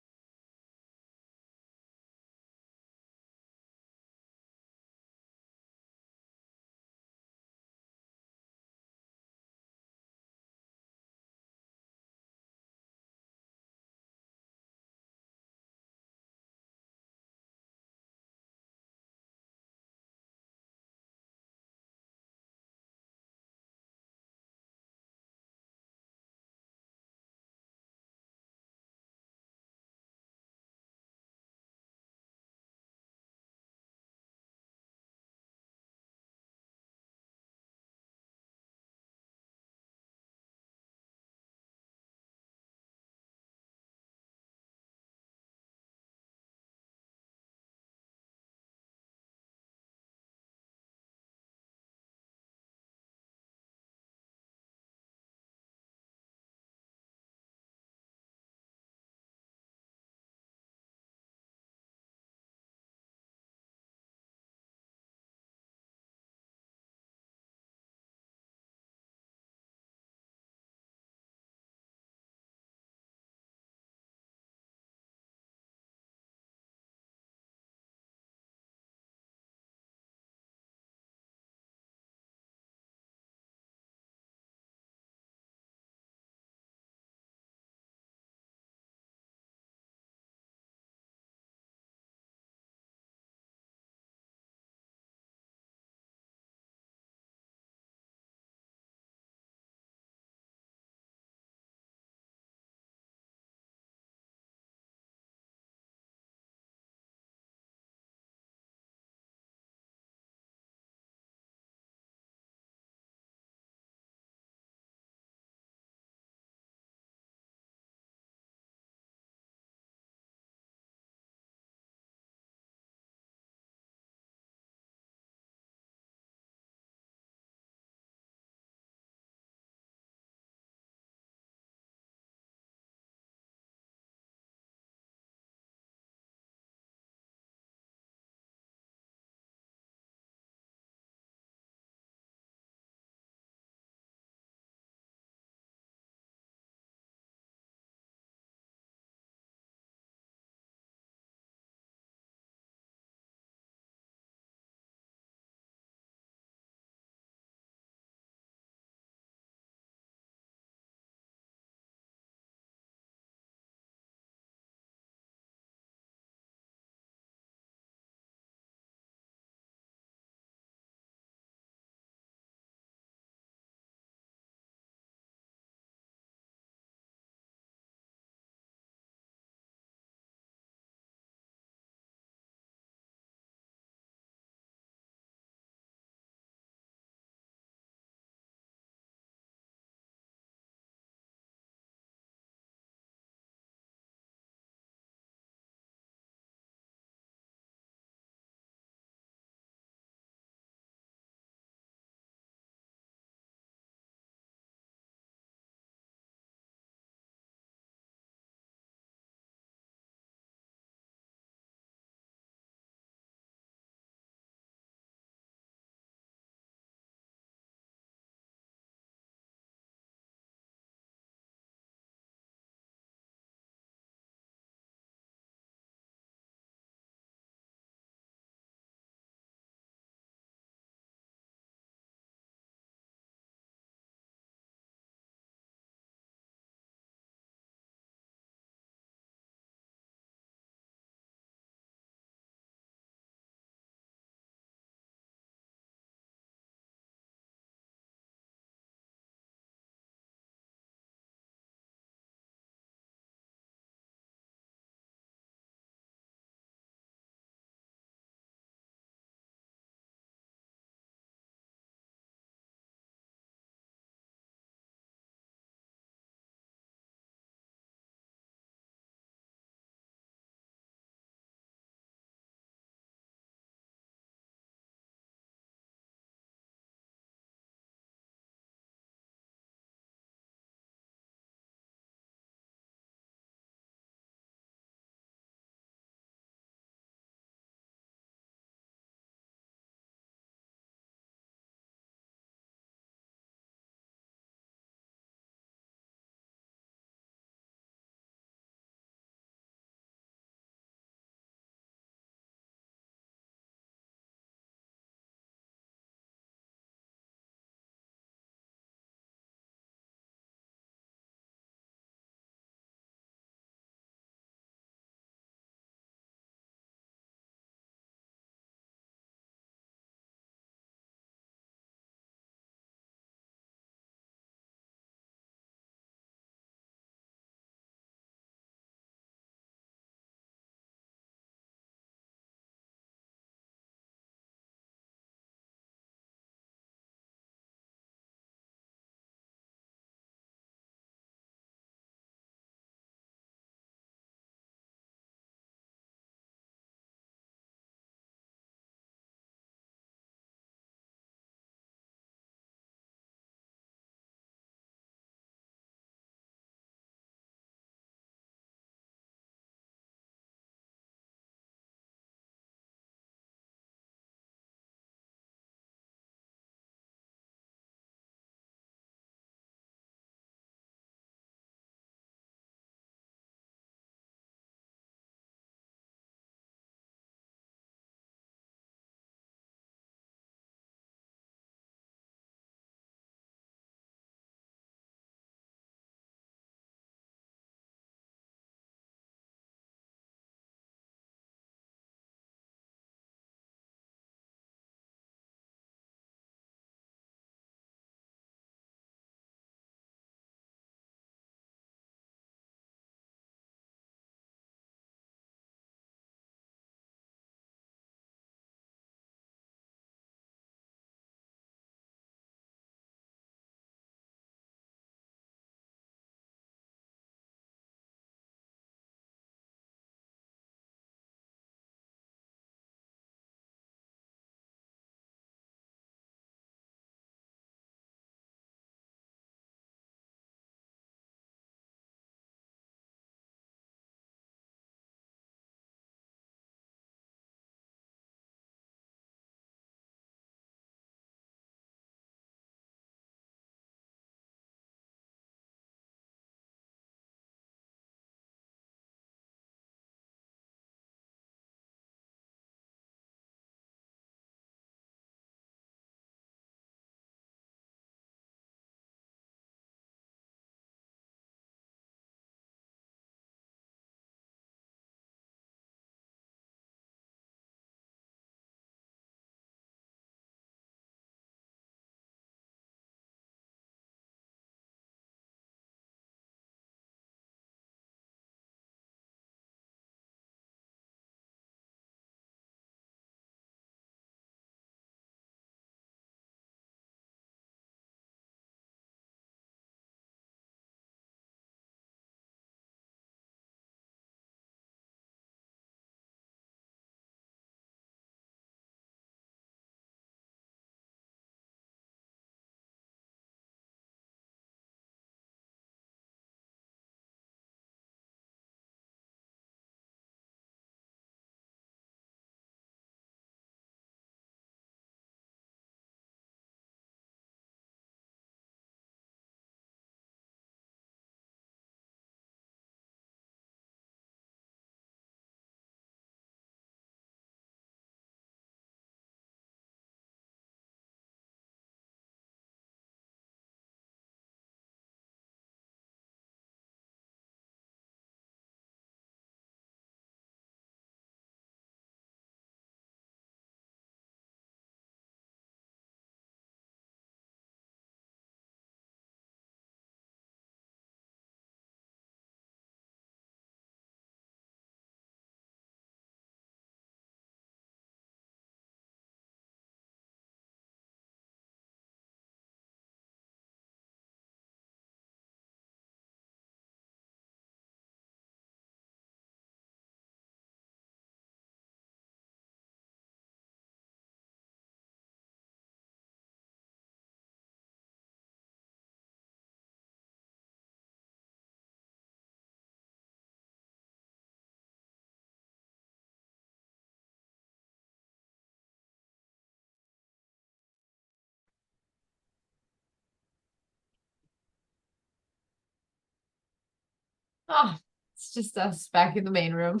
Oh, it's just us back in the main room.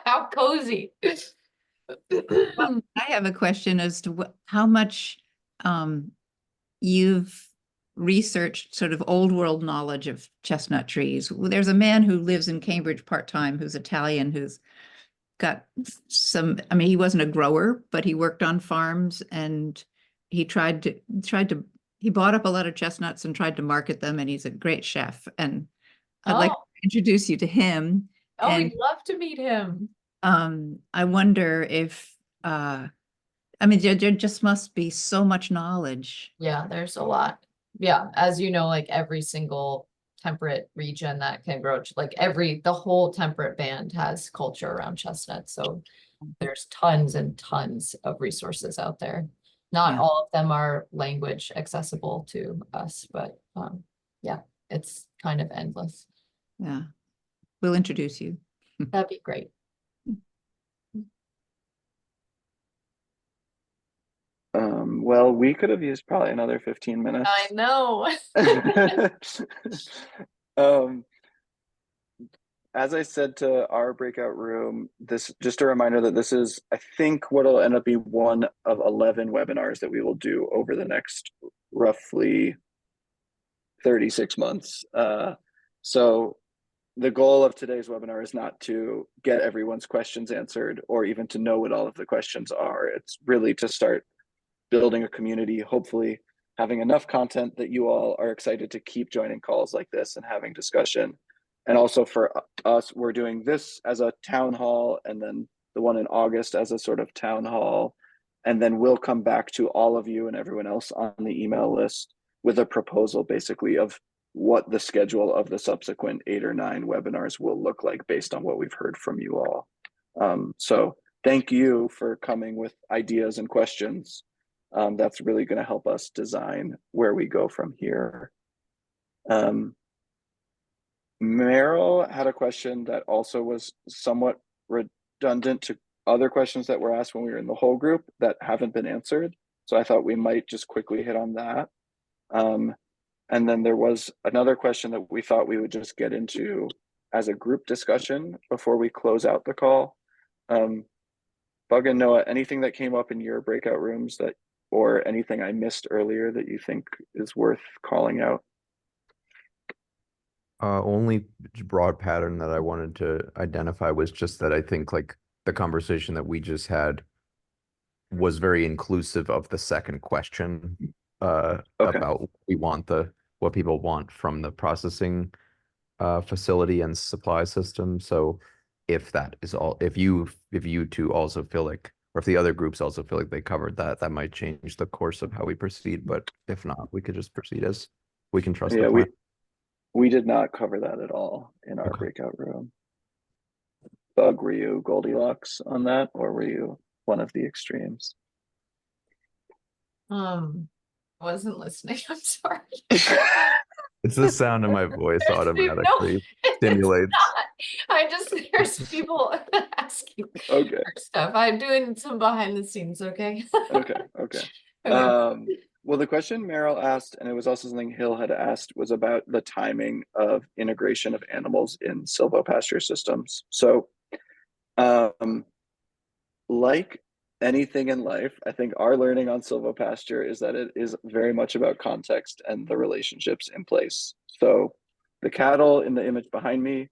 How cozy. I have a question as to how much you've researched sort of old world knowledge of chestnut trees. There's a man who lives in Cambridge part-time who's Italian, who's got some, I mean, he wasn't a grower, but he worked on farms and he he bought up a lot of chestnuts and tried to market them, and he's a great chef. And I'd like to Oh, introduce you to him. oh, And we'd love to meet him. I wonder if I mean, there just must be so much knowledge. Yeah, there's a lot. Yeah, as you know, like every single temperate region that can grow, like the whole temperate band has culture around chestnuts. So there's tons and tons of resources out there. Not Yeah. all of them are language accessible to us, but yeah, it's kind of endless. Yeah. We'll introduce you. That'd be great. Well, we could have used probably another 15 minutes. I know. As I said to our breakout room, this just a reminder that this is, I think, what'll end up being one of 11 webinars that we will do over the next roughly 36 months. So the goal of today's webinar is not to get everyone's questions answered or even to know what all of the questions are. It's really to start building a community, hopefully having enough content that you all are excited to keep joining calls like this and having discussion. And also for us, we're doing this as a town hall, and then the one in August as a sort of town hall. And then we'll come back to all of you and everyone else on the email list with a proposal basically of what the schedule of the subsequent 8 or 9 webinars will look like based on what we've heard from you all. So thank you for coming with ideas and questions. That's really going to help us design where we go from here. Meryl had a question that also was somewhat redundant to other questions that were asked when we were in the whole group that haven't been answered. So I thought we might just quickly hit on that. And then there was another question that we thought we would just get into as a group discussion before we close out the call. Bug and Noah, anything that came up in your breakout rooms that, or anything I missed earlier that you think is worth calling out? Only broad pattern that I wanted to identify was just that I think like the conversation that we just had was very inclusive of the second question about what people want from the processing facility and supply system. So if that is all, if you two also feel like, or if the other groups also feel like they covered that, that might change the course of how we proceed. But if not, we could just proceed as we can trust the plan. We did not cover that at all in our breakout room. Bug, were you Goldilocks on that, or were you one of the extremes? Wasn't listening. I'm sorry. It's the sound of my voice automatically stimulates. There's people asking for stuff. I'm doing some behind the scenes, okay? Okay. Well, the question Meryl asked, and it was also something Hill had asked, was about the timing of integration of animals in silvopasture systems. So, like anything in life, I think our learning on silvopasture is that it is very much about context and the relationships in place. So the cattle in the image behind me,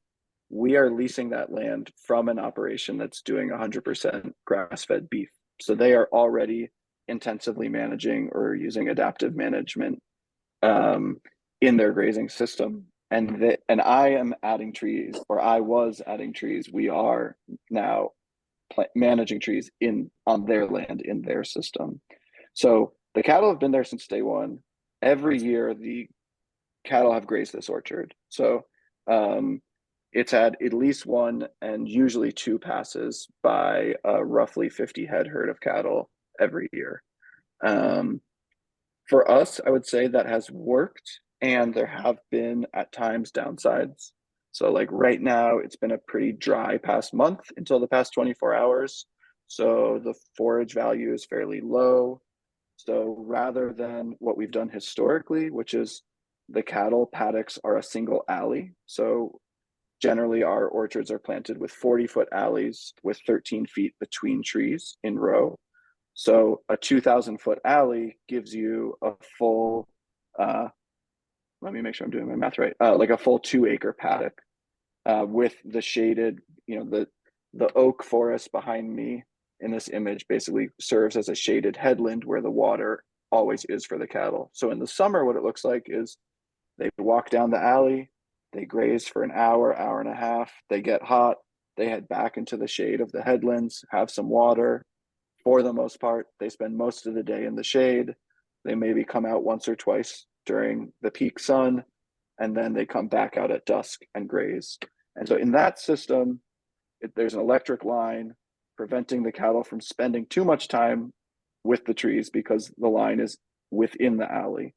we are leasing that land from an operation that's doing 100% grass-fed beef. So they are already intensively managing or using adaptive management in their grazing system. And I am adding trees, or I was adding trees. We are now managing trees on their land in their system. So the cattle have been there since day one. Every year the cattle have grazed this orchard. So it's had at least one and usually 2 passes by a roughly 50 head herd of cattle every year. For us, I would say that has worked, and there have been at times downsides. So like right now, it's been a pretty dry past month until the past 24 hours. So the forage value is fairly low. So rather than what we've done historically, which is the cattle paddocks are a single alley. So generally our orchards are planted with 40-foot alleys with 13 feet between trees in row. So a 2,000-foot alley gives you a full, let me make sure I'm doing my math right, like a full 2-acre paddock with the shaded, the oak forest behind me in this image basically serves as a shaded headland where the water always is for the cattle. So in the summer, what it looks like is they walk down the alley, they graze for an hour, hour and a half, they get hot, they head back into the shade of the headlands, have some water. For the most part, they spend most of the day in the shade. They maybe come out once or twice during the peak sun, and then they come back out at dusk and graze. And so in that system, there's an electric line preventing the cattle from spending too much time with the trees because the line is within the alley.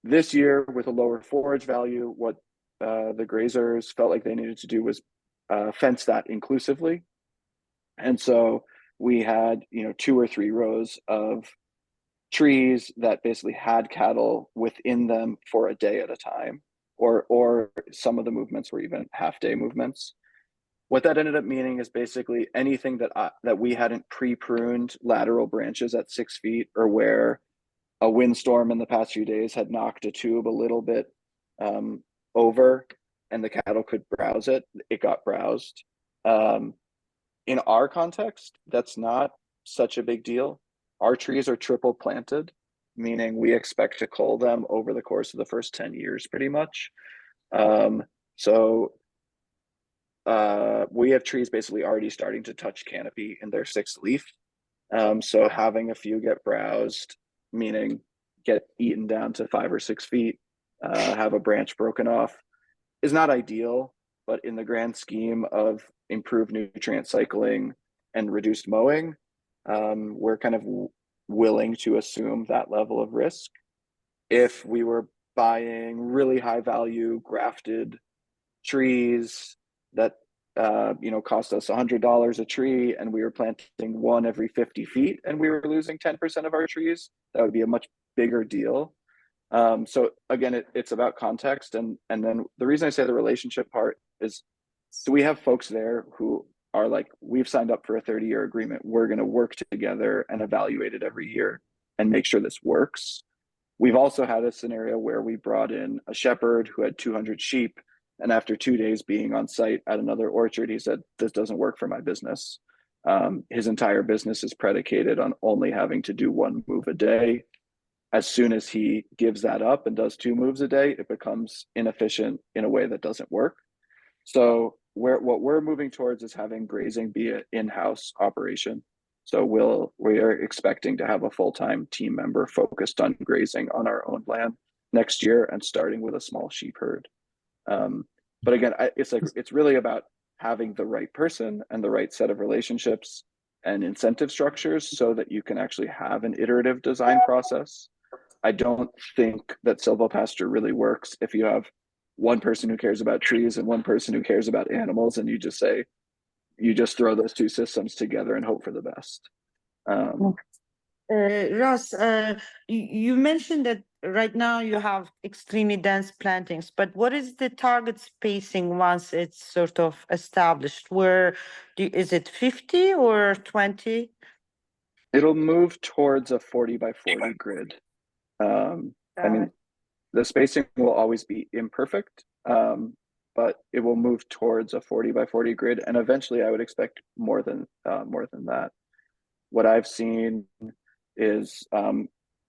This year, with a lower forage value, what the grazers felt like they needed to do was fence that inclusively. And so we had, 2 or 3 rows of trees that basically had cattle within them for a day at a time, or some of the movements were even half-day movements. What that ended up meaning is basically anything that we hadn't pre-pruned lateral branches at 6 feet, or where a windstorm in the past few days had knocked a tube a little bit over and the cattle could browse it, it got browsed. In our context, that's not such a big deal. Our trees are triple planted, meaning we expect to cull them over the course of the first 10 years, pretty much. So we have trees basically already starting to touch canopy in their 6th leaf. So having a few get browsed, meaning get eaten down to 5 or 6 feet, have a branch broken off, is not ideal, but in the grand scheme of improved nutrient cycling and reduced mowing, we're kind of willing to assume that level of risk. If we were buying really high value grafted trees that cost us $100 a tree, and we were planting one every 50 feet and we were losing 10% of our trees, that would be a much bigger deal. So again, it's about context. And then the reason I say the relationship part is, do we have folks there who are like, we've signed up for a 30-year agreement, we're going to work together and evaluate it every year and make sure this works. We've also had a scenario where we brought in a shepherd who had 200 sheep, and after 2 days being on site at another orchard, he said, this doesn't work for my business. His entire business is predicated on only having to do 1 move a day. As soon as he gives that up and does 2 moves a day, it becomes inefficient in a way that doesn't work. So what we're moving towards is having grazing be an in-house operation. So we are expecting to have a full-time team member focused on grazing on our own land next year, and starting with a small sheep herd. But again, it's really about having the right person and the right set of relationships and incentive structures so that you can actually have an iterative design process. I don't think that silvopasture really works if you have one person who cares about trees and one person who cares about animals, and you just throw those 2 systems together and hope for the best. Ross, you mentioned that right now you have extremely dense plantings, but what is the target spacing once it's sort of established? Is it 50 or 20? It'll move towards a 40 by 40 grid. I mean, the spacing will always be imperfect, but it will move towards a 40 by 40 grid, and eventually I would expect more than that. What I've seen is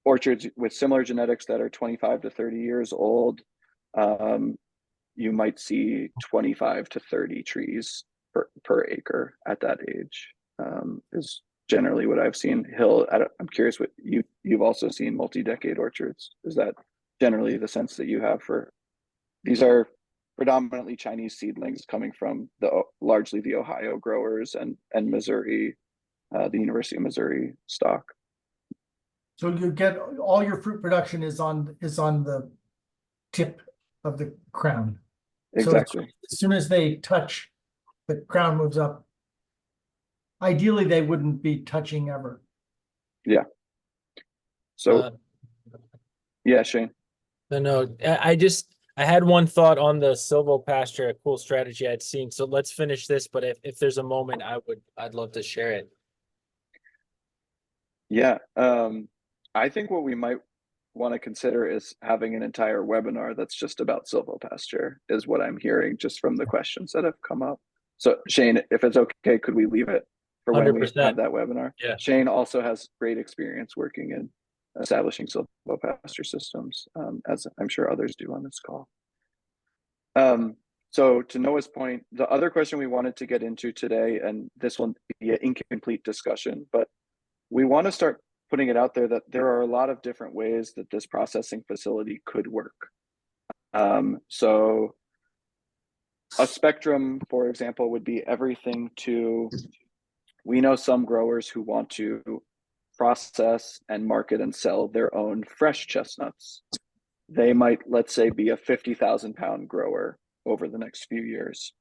orchards with similar genetics that are 25 to 30 years old. You might see 25 to 30 trees per acre at that age, is generally what I've seen. Hill, I'm curious what you've also seen multi-decade orchards. Is that generally the sense that you have for? These are predominantly Chinese seedlings coming from largely the Ohio growers and Missouri, the University of Missouri stock. So you get all your fruit production is on the tip of the crown. Exactly. So as soon as they touch, the crown moves up. Ideally, they wouldn't be touching ever. Yeah. So, yeah, Shane. No, I just I had one thought on the silvopasture, a cool strategy I'd seen. So let's finish this, but if there's a moment, I'd love to share it. Yeah, I think what we might want to consider is having an entire webinar that's just about silvopasture, is what I'm hearing just from the questions that have come up. So Shane, if it's okay, could we leave it for when we 100%. have that webinar? Yeah. Shane also has great experience working in establishing silvopasture systems, as I'm sure others do on this call. So to Noah's point, the other question we wanted to get into today, and this will be an incomplete discussion, but we want to start putting it out there that there are a lot of different ways that this processing facility could work. So a spectrum, for example, would be everything to, we know some growers who want to process and market and sell their own fresh chestnuts. They might, let's say, be a 50,000 pound grower over the next few years,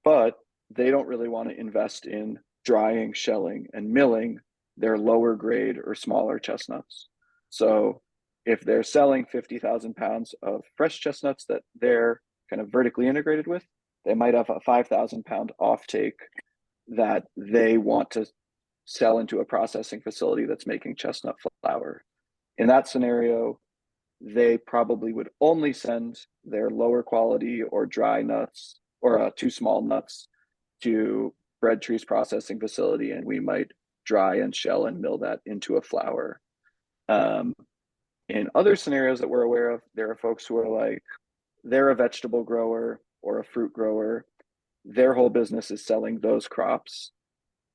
but they don't really want to invest in drying, shelling, and milling their lower grade or smaller chestnuts. So if they're selling 50,000 pounds of fresh chestnuts that they're kind of vertically integrated with, they might have a 5,000 pound offtake that they want to sell into a processing facility that's making chestnut flour. In that scenario, they probably would only send their lower quality or dry nuts or too small nuts to Bread Tree's processing facility, and we might dry and shell and mill that into a flour. In other scenarios that we're aware of, there are folks who are like, they're a vegetable grower or a fruit grower. Their whole business is selling those crops.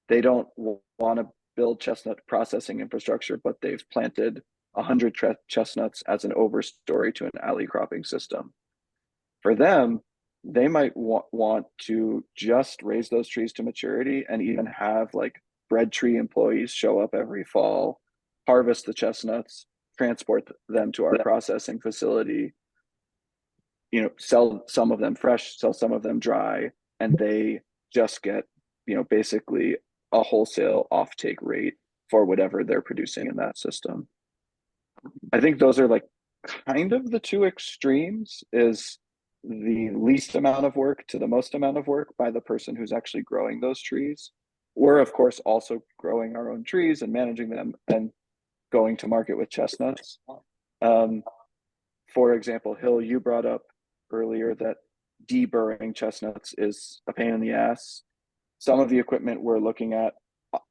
They don't want to build chestnut processing infrastructure, but they've planted 100 chestnuts as an overstory to an alley cropping system. For them, they might want to just raise those trees to maturity and even have like Bread Tree employees show up every fall, harvest the chestnuts, transport them to our processing facility, you know, sell some of them fresh, sell some of them dry, and they just get, you know, basically a wholesale offtake rate for whatever they're producing in that system. I think those are like kind of the two extremes, is the least amount of work to the most amount of work by the person who's actually growing those trees. We're of course also growing our own trees and managing them and going to market with chestnuts. For example, Hill, you brought up earlier that deburring chestnuts is a pain in the ass. Some of the equipment we're looking at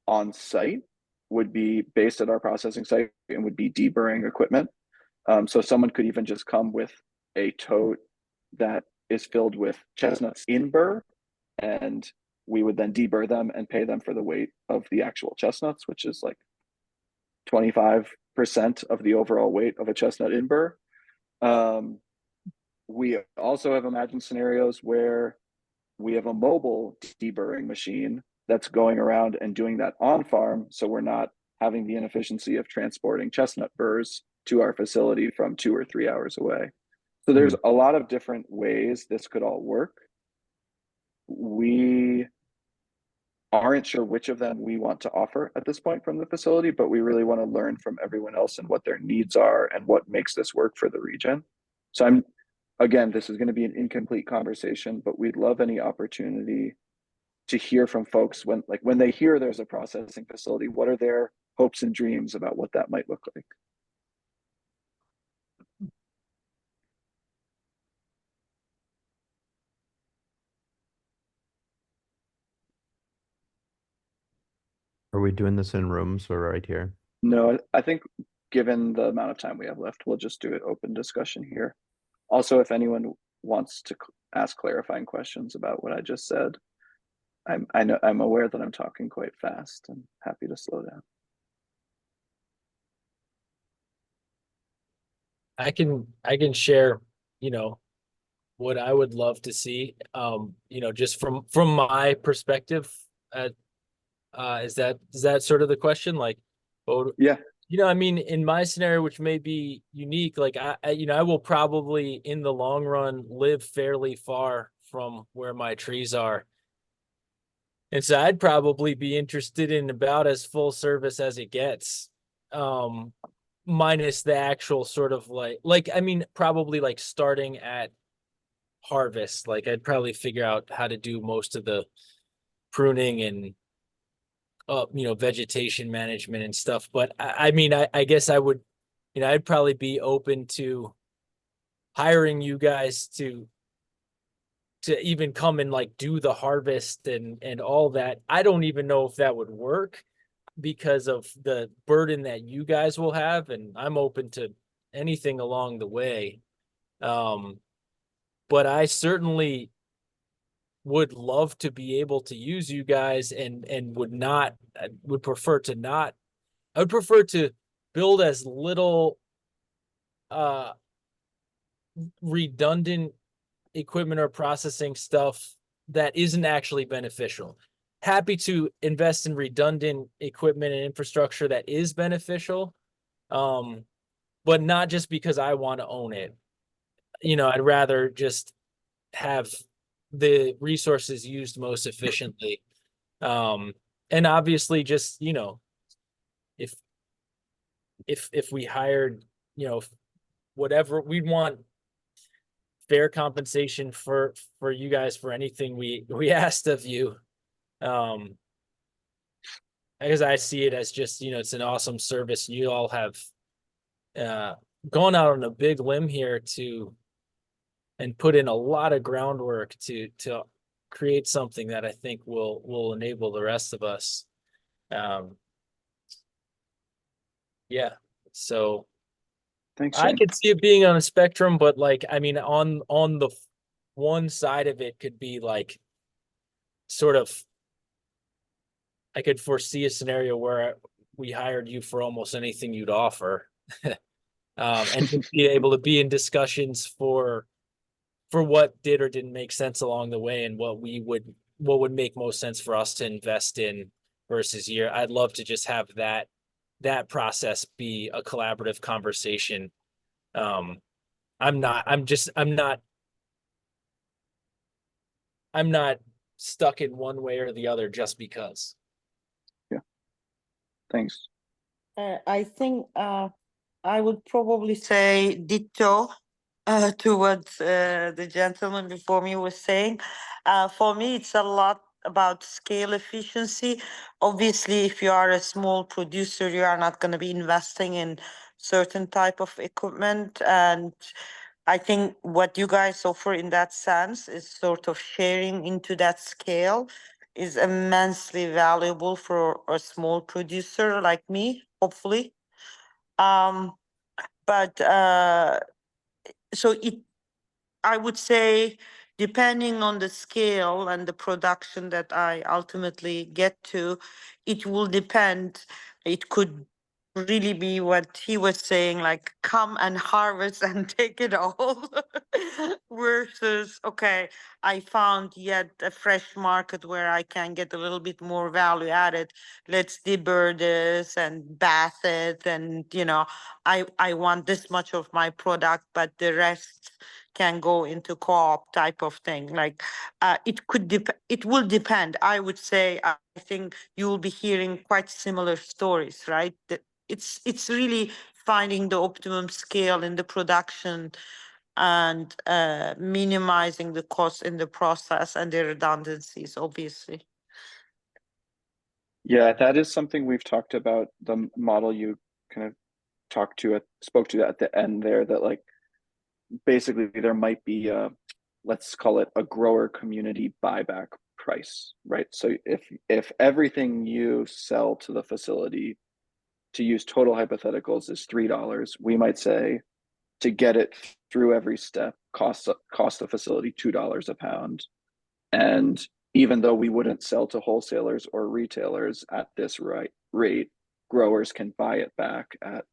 on site would be based at our processing site and would be deburring equipment. So someone could even just come with a tote that is filled with chestnuts in burr, and we would then deburr them and pay them for the weight of the actual chestnuts, which is like 25% of the overall weight of a chestnut in burr. We also have imagined scenarios where we have a mobile deburring machine that's going around and doing that on farm, so we're not having the inefficiency of transporting chestnut burrs to our facility from 2 or 3 hours away. So there's a lot of different ways this could all work. We aren't sure which of them we want to offer at this point from the facility, but we really want to learn from everyone else and what their needs are and what makes this work for the region. So again, this is going to be an incomplete conversation, but we'd love any opportunity to hear from folks when they hear there's a processing facility, what are their hopes and dreams about what that might look like? Are we doing this in rooms or right here? No, I think given the amount of time we have left, we'll just do it open discussion here. Also, if anyone wants to ask clarifying questions about what I just said, I'm aware that I'm talking quite fast and happy to slow down. I can share, you know, what I would love to see. You know, just from my perspective, is that sort of the question? Like, well, yeah, you know, I mean, in my scenario, which may be unique, like I will probably in the long run live fairly far from where my trees are. And so I'd probably be interested in about as full service as it gets. minus the actual sort of like, I mean, probably like starting at harvest, like I'd probably figure out how to do most of the pruning and vegetation management and stuff. But I mean, I guess I would, I'd probably be open to hiring you guys to even come and like do the harvest and all that. I don't even know if that would work because of the burden that you guys will have, and I'm open to anything along the way. But I certainly would love to be able to use you guys and would prefer to not. I would prefer to build as little redundant equipment or processing stuff that isn't actually beneficial. Happy to invest in redundant equipment and infrastructure that is beneficial, but not just because I want to own it. I'd rather just have the resources used most efficiently. And obviously just, if we hired, whatever, we'd want fair compensation for you guys for anything we asked of you. Because I see it as just, it's an awesome service. You all have gone out on a big limb here and put in a lot of groundwork to create something that I think will enable the rest of us. Yeah. So Thanks, I Shane. could see it being on a spectrum, but like, I mean, on the one side of it could be like sort of, I could foresee a scenario where we hired you for almost anything you'd offer. And to be able to be in discussions for what did or didn't make sense along the way and what would make most sense for us to invest in versus year. I'd love to just have that process be a collaborative conversation. I'm not stuck in one way or the other just because. Yeah. Thanks. I think I would probably say ditto to what the gentleman before me was saying. For me, it's a lot about scale efficiency. Obviously, if you are a small producer, you are not going to be investing in certain type of equipment. And I think what you guys offer in that sense is sort of sharing into that scale is immensely valuable for a small producer like me, hopefully. But so I would say, depending on the scale and the production that I ultimately get to, it will depend. It could really be what he was saying, like come and harvest and take it all, versus, okay, I found yet a fresh market where I can get a little bit more value added. Let's debur this and bath it. And, I want this much of my product, but the rest can go into co-op type of thing. Like it will depend. I would say, I think you will be hearing quite similar stories, right? It's really finding the optimum scale in the production and minimizing the cost in the process and the redundancies, obviously. Yeah, that is something we've talked about, the model you kind of spoke to at the end there, that like basically there might be let's call it a grower community buyback price, right? So if everything you sell to the facility, to use total hypotheticals, is $3, we might say to get it through every step cost the facility $2 a pound. And even though we wouldn't sell to wholesalers or retailers at this rate, growers can buy it back at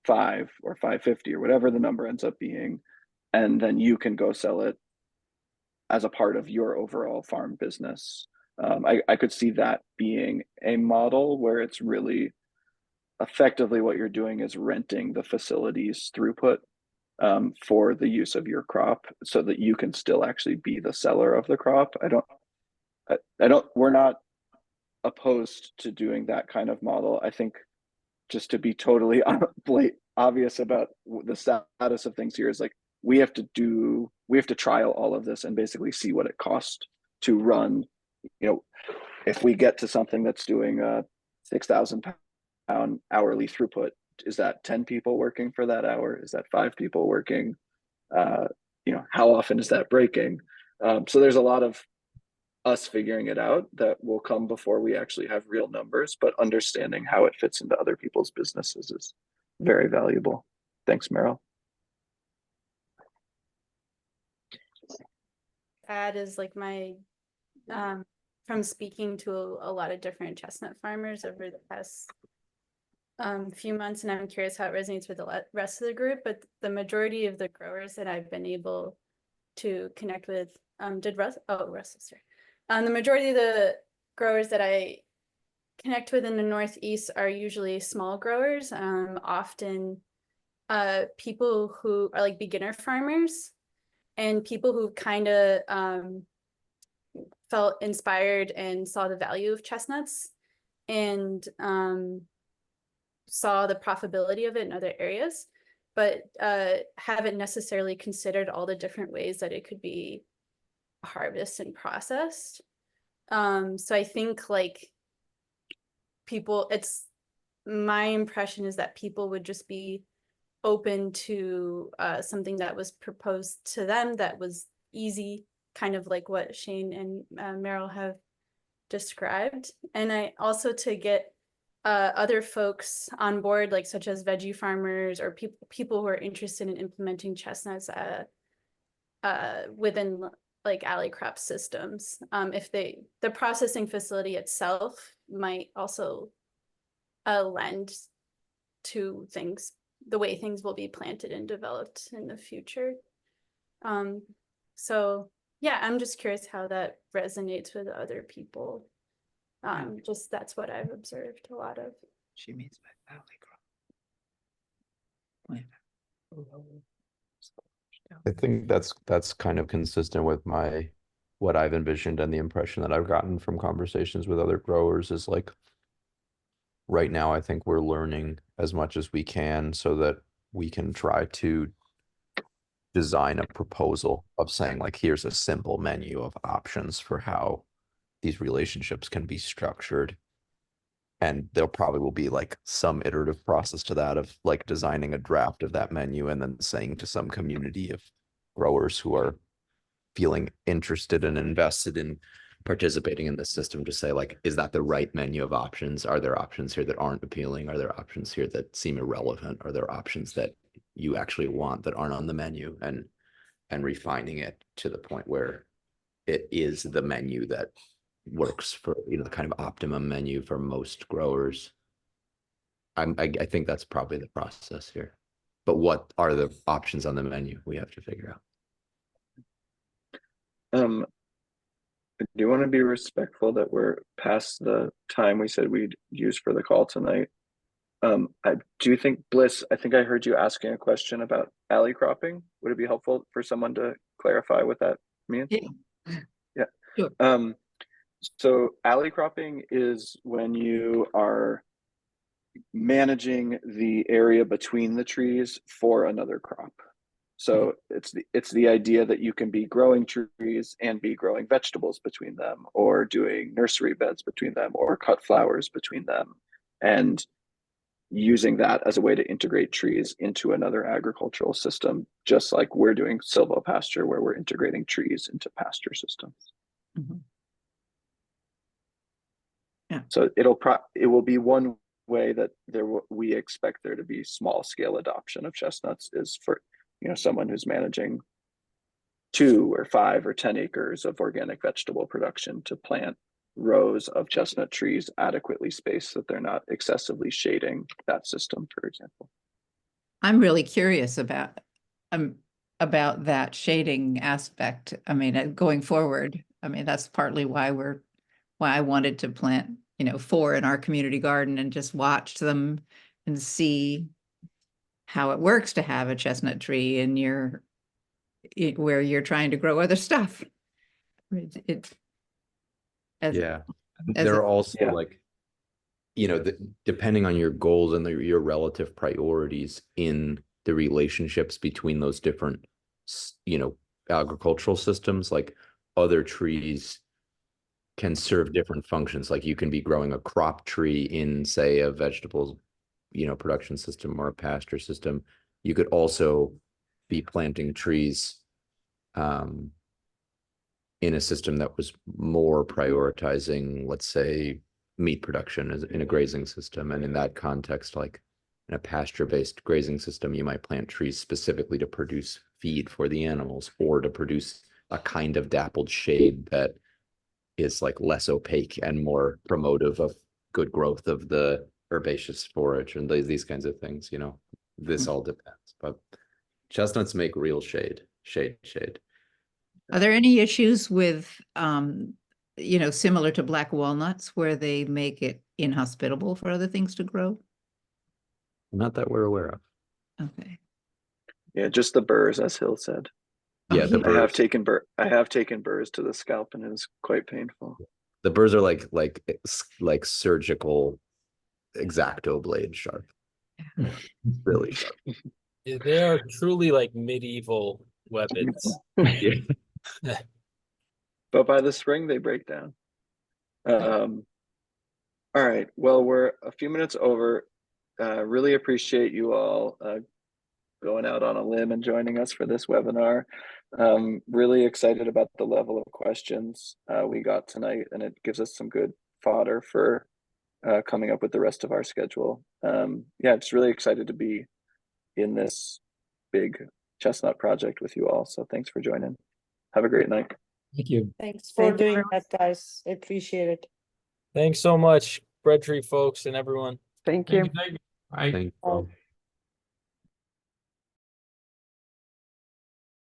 $5 or $5.50 or whatever the number ends up being, and then you can go sell it as a part of your overall farm business. I could see that being a model where it's really effectively what you're doing is renting the facility's throughput for the use of your crop, so that you can still actually be the seller of the crop. We're not opposed to doing that kind of model. I think just to be totally obvious about the status of things here, is like we have to trial all of this and basically see what it costs to run. You know, if we get to something that's doing a 6,000 pound hourly throughput, is that 10 people working for that hour? Is that 5 people working? You know, how often is that breaking? So there's a lot of us figuring it out that will come before we actually have real numbers, but understanding how it fits into other people's businesses is very valuable. Thanks, Meryl. Add is like my from speaking to a lot of different chestnut farmers over the past few months, and I'm curious how it resonates with the rest of the group, but the majority of the growers that I've been able to connect with the majority of the growers that I connect with in the Northeast are usually small growers, often people who are like beginner farmers and people who kind of felt inspired and saw the value of chestnuts and saw the profitability of it in other areas, but haven't necessarily considered all the different ways that it could be harvested and processed. So I think like my impression is that people would just be open to something that was proposed to them that was easy, kind of like what Shane and Meryl have described. And I also to get other folks on board, like such as veggie farmers or people who are interested in implementing chestnuts within like alley crop systems. If the processing facility itself might also lend to the way things will be planted and developed in the future. So yeah, I'm just curious how that resonates with other people. Just that's what I've observed a lot of. She means by alley crop. I think that's kind of consistent with what I've envisioned and the impression that I've gotten from conversations with other growers is like right now I think we're learning as much as we can so that we can try to design a proposal of saying like here's a simple menu of options for how these relationships can be structured. And there probably will be like some iterative process to that of like designing a draft of that menu and then saying to some community of growers who are feeling interested and invested in participating in this system to say like, is that the right menu of options? Are there options here that aren't appealing? Are there options here that seem irrelevant? Are there options that you actually want that aren't on the menu? And refining it to the point where it is the menu that works for, you know, the kind of optimum menu for most growers. I think that's probably the process here. But what are the options on the menu we have to figure out? I do want to be respectful that we're past the time we said we'd use for the call tonight. I do think, Bliss, I think I heard you asking a question about alley cropping. Would it be helpful for someone to clarify what that means? Yeah. Sure. So alley cropping is when you are managing the area between the trees for another crop. So it's the idea that you can be growing trees and be growing vegetables between them, or doing nursery beds between them, or cut flowers between them, and using that as a way to integrate trees into another agricultural system, just like we're doing silvopasture, where we're integrating trees into pasture systems. Mm-hmm. Yeah. So it will be one way that we expect there to be small scale adoption of chestnuts is for, you know, someone who's managing 2 or 5 or 10 acres of organic vegetable production to plant rows of chestnut trees adequately spaced so that they're not excessively shading that system, for example. I'm really curious about that shading aspect. I mean, going forward, I mean, that's partly why I wanted to plant, 4 in our community garden and just watch them and see how it works to have a chestnut tree in where you're trying to grow other stuff. They're also like you know, depending on your goals and your relative priorities in the relationships between those different, you know, agricultural systems, like other trees can serve different functions. Like you can be growing a crop tree in, say, a vegetables, you know, production system or a pasture system. You could also be planting trees in a system that was more prioritizing, let's say, meat production as in a grazing system. And in that context, like in a pasture-based grazing system, you might plant trees specifically to produce feed for the animals or to produce a kind of dappled shade that is like less opaque and more promotive of good growth of the herbaceous forage and these kinds of things, you know. This all depends, but chestnuts make real shade. Are there any issues with, you know, similar to black walnuts where they make it inhospitable for other things to grow? Not that we're aware of. Okay. Yeah, just the burrs, as Hill said. Yeah, the I have burrs. I have taken burrs to the scalp, and it is quite painful. The burrs are like surgical X-Acto blade sharp. Really sharp. They are truly like medieval weapons. Yeah. But by the spring, they break down. All right. Well, we're a few minutes over. Really appreciate you all going out on a limb and joining us for this webinar. Really excited about the level of questions we got tonight, and it gives us some good fodder for coming up with the rest of our schedule. Yeah, just really excited to be in this big chestnut project with you all. So thanks for joining. Have a great night. Thank you. Thanks for Thank you doing very that, guys. I appreciate it. Thanks so much, bread tree folks and everyone. Thank you. Thank you.